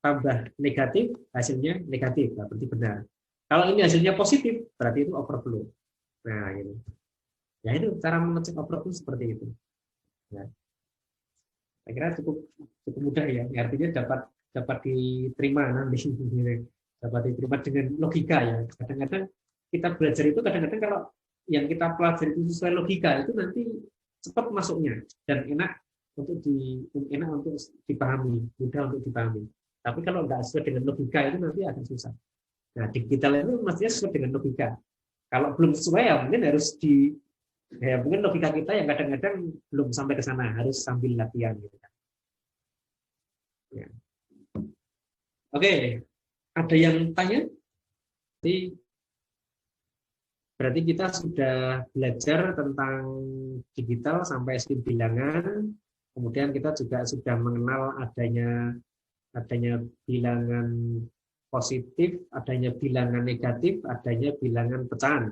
tambah negatif, hasilnya negatif. Nah, berarti benar. Kalau ini hasilnya positif, berarti itu overflow. Nah, ini. Ya, itu cara mengecek overflow seperti itu. Nah, saya kira cukup mudah ya. Artinya dapat diterima nanti. Dapat diterima dengan logika ya. Kadang-kadang kita belajar itu kadang-kadang kalau yang kita pelajari itu sesuai logika itu nanti cepat masuknya dan enak untuk dipahami, mudah untuk dipahami. Tapi kalau nggak sesuai dengan logika itu nanti akan susah. Nah, digital itu mestinya sesuai dengan logika. Kalau belum sesuai ya mungkin harus mungkin logika kita yang kadang-kadang belum sampai ke sana, harus sambil latihan gitu kan. Ya. Oke, ada yang tanya? Berarti kita sudah belajar tentang digital sampai sistem bilangan, kemudian kita juga sudah mengenal adanya adanya bilangan positif, adanya bilangan negatif, adanya bilangan pecahan.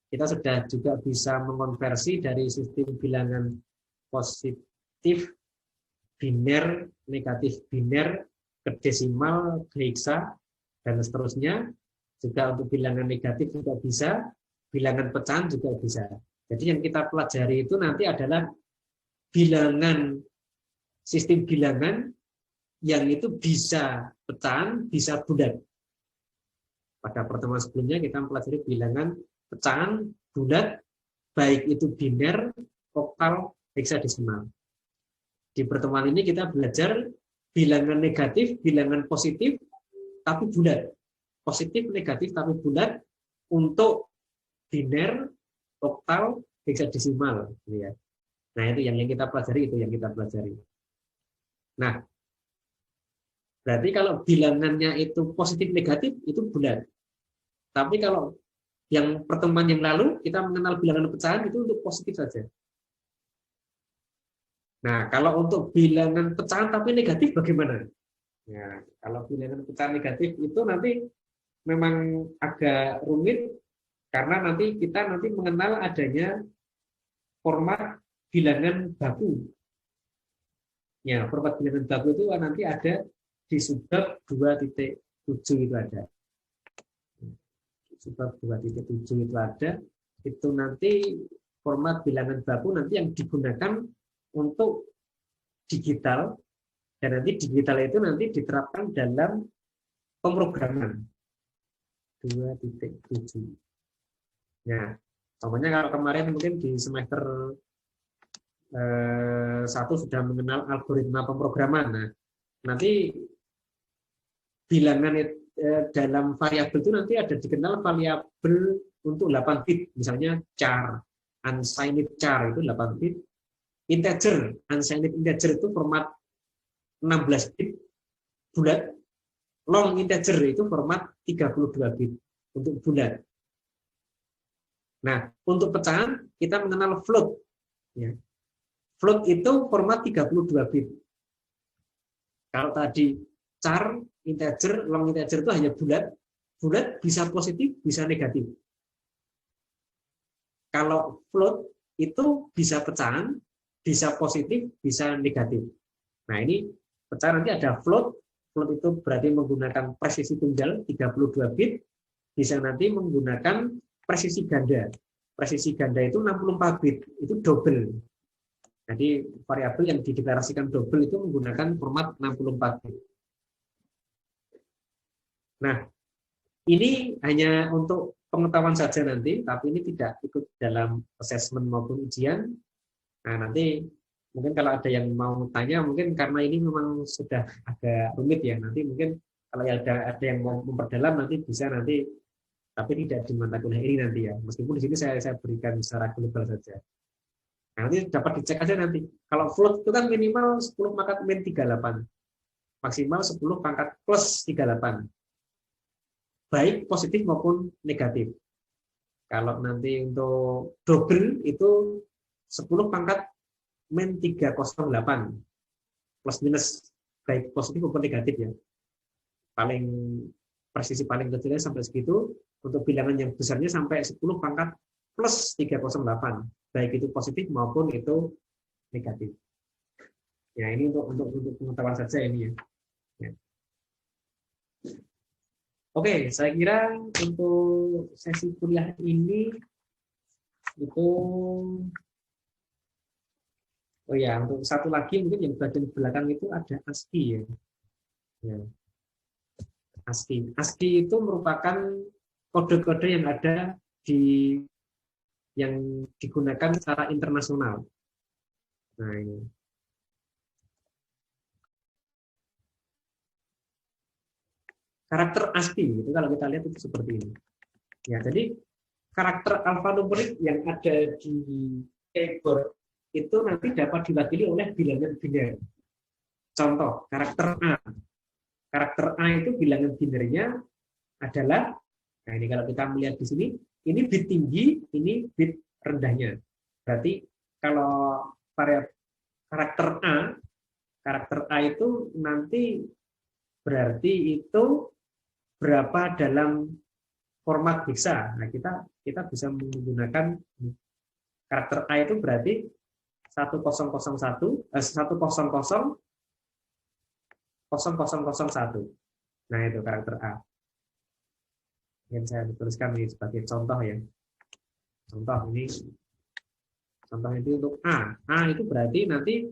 Kita sudah juga bisa mengonversi dari sistem bilangan positif, biner, negatif biner, ke desimal, ke heksa, dan seterusnya. Juga untuk bilangan negatif juga bisa, bilangan pecahan juga bisa. Jadi yang kita pelajari itu nanti adalah bilangan, sistem bilangan yang itu bisa pecahan, bisa bulat. Pada pertemuan sebelumnya kita mempelajari bilangan pecahan, bulat, baik itu biner, oktal, heksadesimal. Di pertemuan ini kita belajar bilangan negatif, bilangan positif, tapi bulat. Positif, negatif, tapi bulat untuk biner, oktal, heksadesimal. Nah, itu yang kita pelajari, itu yang kita pelajari. Nah, berarti kalau bilangannya itu positif, negatif, itu bulat. Tapi kalau yang pertemuan yang lalu, kita mengenal bilangan pecahan itu untuk positif saja. Nah, kalau untuk bilangan pecahan tapi negatif bagaimana? Ya, kalau bilangan pecahan negatif itu nanti memang agak rumit karena nanti kita mengenal adanya format bilangan baku. Ya, format bilangan baku itu nanti ada di subbab 2.7 itu ada. Subbab 2.7 itu ada. Itu nanti format bilangan baku nanti yang digunakan untuk digital, dan nanti digital itu nanti diterapkan dalam pemrograman 2.7. Ya, contohnya kalau kemarin mungkin di semester 1 sudah mengenal algoritma pemrograman. Nah, nanti bilangan dalam variabel itu nanti ada dikenal variabel untuk 8 bit, misalnya char, unsigned char itu 8 bit, integer, unsigned integer itu format 16 bit bulat, long integer itu format 32 bit untuk bulat. Nah, untuk pecahan kita mengenal float. Ya. Float itu format 32 bit. Kalau tadi char, integer, long integer itu hanya bulat, bulat bisa positif, bisa negatif. Kalau float itu bisa pecahan, bisa positif, bisa negatif. Nah, ini pecahan nanti ada float. Float itu berarti menggunakan presisi tunggal 32 bit, bisa nanti menggunakan presisi ganda. Presisi ganda itu 64 bit, itu double. Jadi variabel yang dideklarasikan double itu menggunakan format 64 bit. Nah, ini hanya untuk pengetahuan saja nanti, tapi ini tidak ikut dalam assessment maupun ujian. Nah, nanti mungkin kalau ada yang mau tanya, mungkin karena ini memang sudah agak rumit ya, nanti mungkin kalau ada yang mau memperdalam nanti bisa nanti, tapi tidak di mata kuliah ini nanti ya. Meskipun di sini saya berikan secara global saja. Nah, nanti dapat dicek aja nanti. Kalau float itu kan minimal 10 pangkat min 38. Maksimal 10 pangkat plus 38. Baik positif maupun negatif. Kalau nanti untuk double itu 10 pangkat min 308. Plus minus baik positif maupun negatif ya. Paling presisi paling kecilnya sampai segitu. Untuk bilangan yang besarnya sampai 10 pangkat plus 308. Baik itu positif maupun itu negatif. Ya, ini untuk pengetahuan saja ini ya. Ya. Oke, saya kira untuk sesi kuliah ini itu, oh ya, untuk satu lagi mungkin yang bagian belakang itu ada ASCII ya. Ya. ASCII. ASCII itu merupakan kode-kode yang ada yang digunakan secara internasional. Nah, ini. Karakter ASCII itu kalau kita lihat itu seperti ini. Ya, jadi karakter alfanumerik yang ada di keyboard itu nanti dapat diwakili oleh bilangan biner. Contoh, karakter A. Karakter A itu bilangan binernya adalah, nah ini kalau kita melihat di sini, ini bit tinggi, ini bit rendahnya. Berarti kalau variabel karakter A itu nanti berarti itu berapa dalam format hexa. Nah, kita bisa menggunakan karakter A itu berarti 1001 100 0001. Nah, itu karakter A. Yang saya tuliskan ini sebagai contoh ya. Contoh ini, contoh itu untuk A. A itu berarti nanti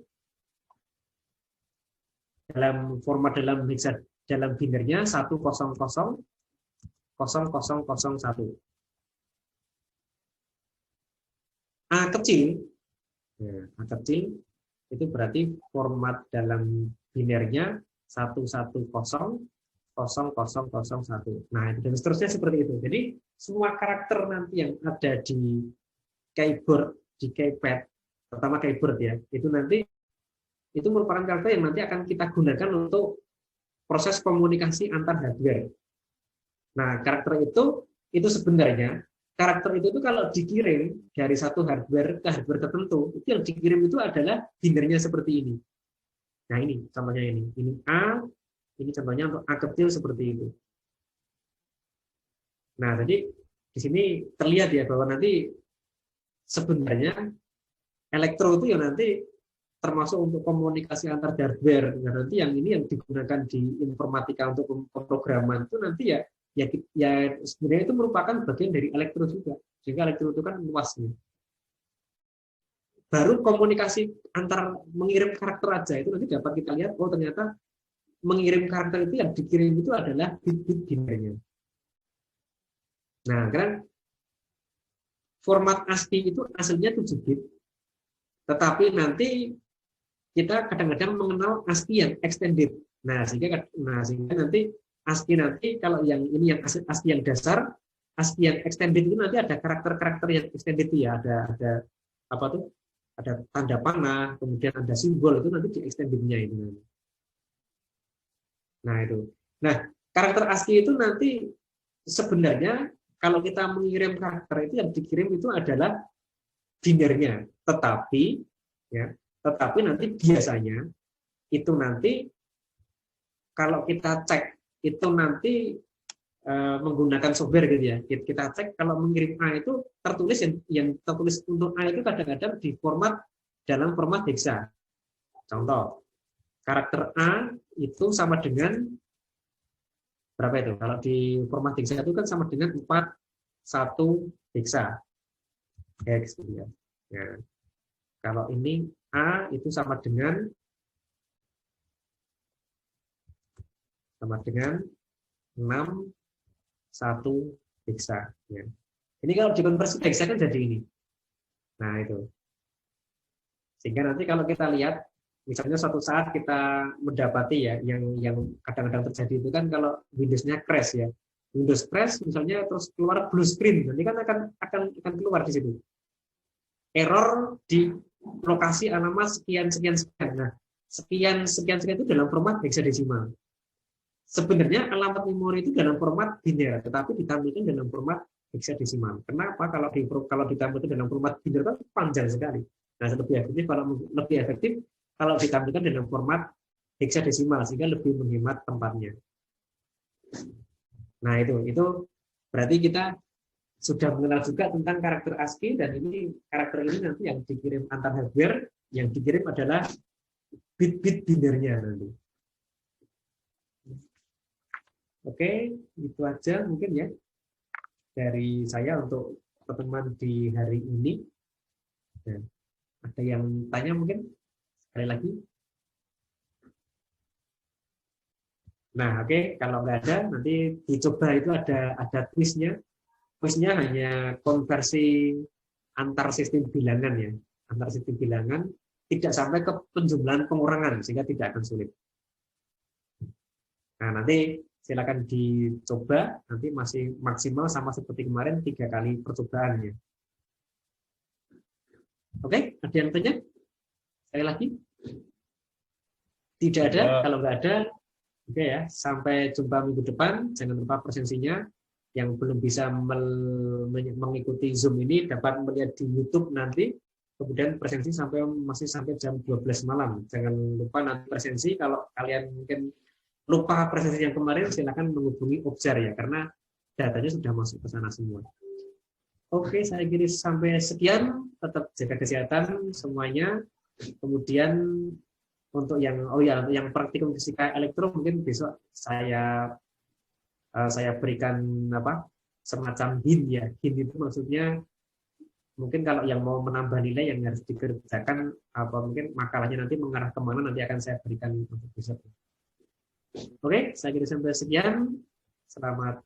dalam format dalam hexa dalam binernya 1000001. A kecil, nah, A kecil itu berarti format dalam binernya 1100001. Nah, itu dan seterusnya seperti itu. Jadi semua karakter nanti yang ada di keyboard, di keypad, terutama keyboard ya, itu nanti itu merupakan karakter yang nanti akan kita gunakan untuk proses komunikasi antar hardware. Nah, karakter itu sebenarnya karakter itu kalau dikirim dari satu hardware ke hardware tertentu, itu yang dikirim itu adalah binernya seperti ini. Nah, ini contohnya ini. Ini A, ini contohnya untuk A kecil seperti itu. Nah, jadi di sini terlihat ya bahwa nanti sebenarnya elektro itu ya nanti termasuk untuk komunikasi antar hardware. Nah, nanti yang ini yang digunakan di informatika untuk pemrograman itu nanti ya sebenarnya itu merupakan bagian dari elektro juga. Sehingga elektro itu kan luas nih. Baru komunikasi antar mengirim karakter aja itu nanti dapat kita lihat, oh ternyata mengirim karakter itu yang dikirim itu adalah bit-bit binernya. Nah, kan format ASCII itu aslinya 7 bit, tetapi nanti kita kadang-kadang mengenal ASCII yang extended. Nah, sehingga nanti ASCII nanti kalau yang ini yang ASCII yang dasar, ASCII yang extended itu nanti ada karakter-karakter yang extended itu ya, ada apa tuh? Ada tanda panah, kemudian ada simbol itu nanti di extended-nya itu. Nah, itu. Nah, karakter ASCII itu nanti sebenarnya kalau kita mengirim karakter itu yang dikirim itu adalah binernya, tetapi nanti biasanya itu nanti kalau kita cek itu nanti menggunakan software gitu ya. Kita cek kalau mengirim A itu tertulis yang tertulis untuk A itu kadang-kadang di dalam format hexa. Contoh, karakter A itu sama dengan berapa itu? Kalau di format hexa itu kan sama dengan 41 hexa. Hex gitu ya. Nah, kalau ini A itu sama dengan 61 hexa. Ya. Ini kalau dikonversi hexa kan jadi ini. Nah itu. Sehingga nanti kalau kita lihat, misalnya suatu saat kita mendapati ya, yang kadang-kadang terjadi itu kan kalau Windows-nya crash ya. Windows crash misalnya terus keluar blue screen, nanti kan akan keluar di situ. Error di lokasi alamat sekian. Nah, sekian itu dalam format hexadesimal. Sebenarnya alamat memori itu dalam format biner, tetapi ditampilkan dalam format hexadesimal. Kenapa? Kalau ditampilkan dalam format biner kan panjang sekali. Nah, lebih efektif kalau ditampilkan dalam format hexadesimal sehingga lebih menghemat tempatnya. Nah, itu berarti kita sudah mengenal juga tentang karakter ASCII dan karakter ini nanti yang dikirim antar hardware, yang dikirim adalah bit-bit binernya nanti. Oke, itu aja mungkin ya dari saya untuk pertemuan di hari ini. Dan ada yang tanya mungkin sekali lagi? Nah, oke, kalau nggak ada nanti dicoba itu ada kuisnya. Kuisnya hanya konversi antar sistem bilangan ya, antar sistem bilangan tidak sampai ke penjumlahan pengurangan sehingga tidak akan sulit. Nah, nanti silakan dicoba, nanti masih maksimal sama seperti kemarin 3 kali percobaannya. Oke, ada yang tanya? Sekali lagi? Tidak ada, kalau nggak ada, oke ya, sampai jumpa minggu depan, jangan lupa presensinya. Yang belum bisa mengikuti Zoom ini dapat melihat di YouTube nanti, kemudian presensi masih sampai jam 12 malam. Jangan lupa nanti presensi, kalau kalian mungkin lupa presentasi yang kemarin, silakan menghubungi Objar ya, karena datanya sudah masuk ke sana semua. Oke, saya kira sampai sekian. Tetap jaga kesehatan semuanya. Kemudian untuk yang untuk yang praktikum fisika elektro mungkin besok saya berikan apa semacam hint ya. Hint itu maksudnya mungkin kalau yang mau menambah nilai yang harus dikerjakan apa mungkin makalahnya nanti mengarah kemana nanti akan saya berikan untuk besok. Oke, saya kira sampai sekian. Selamat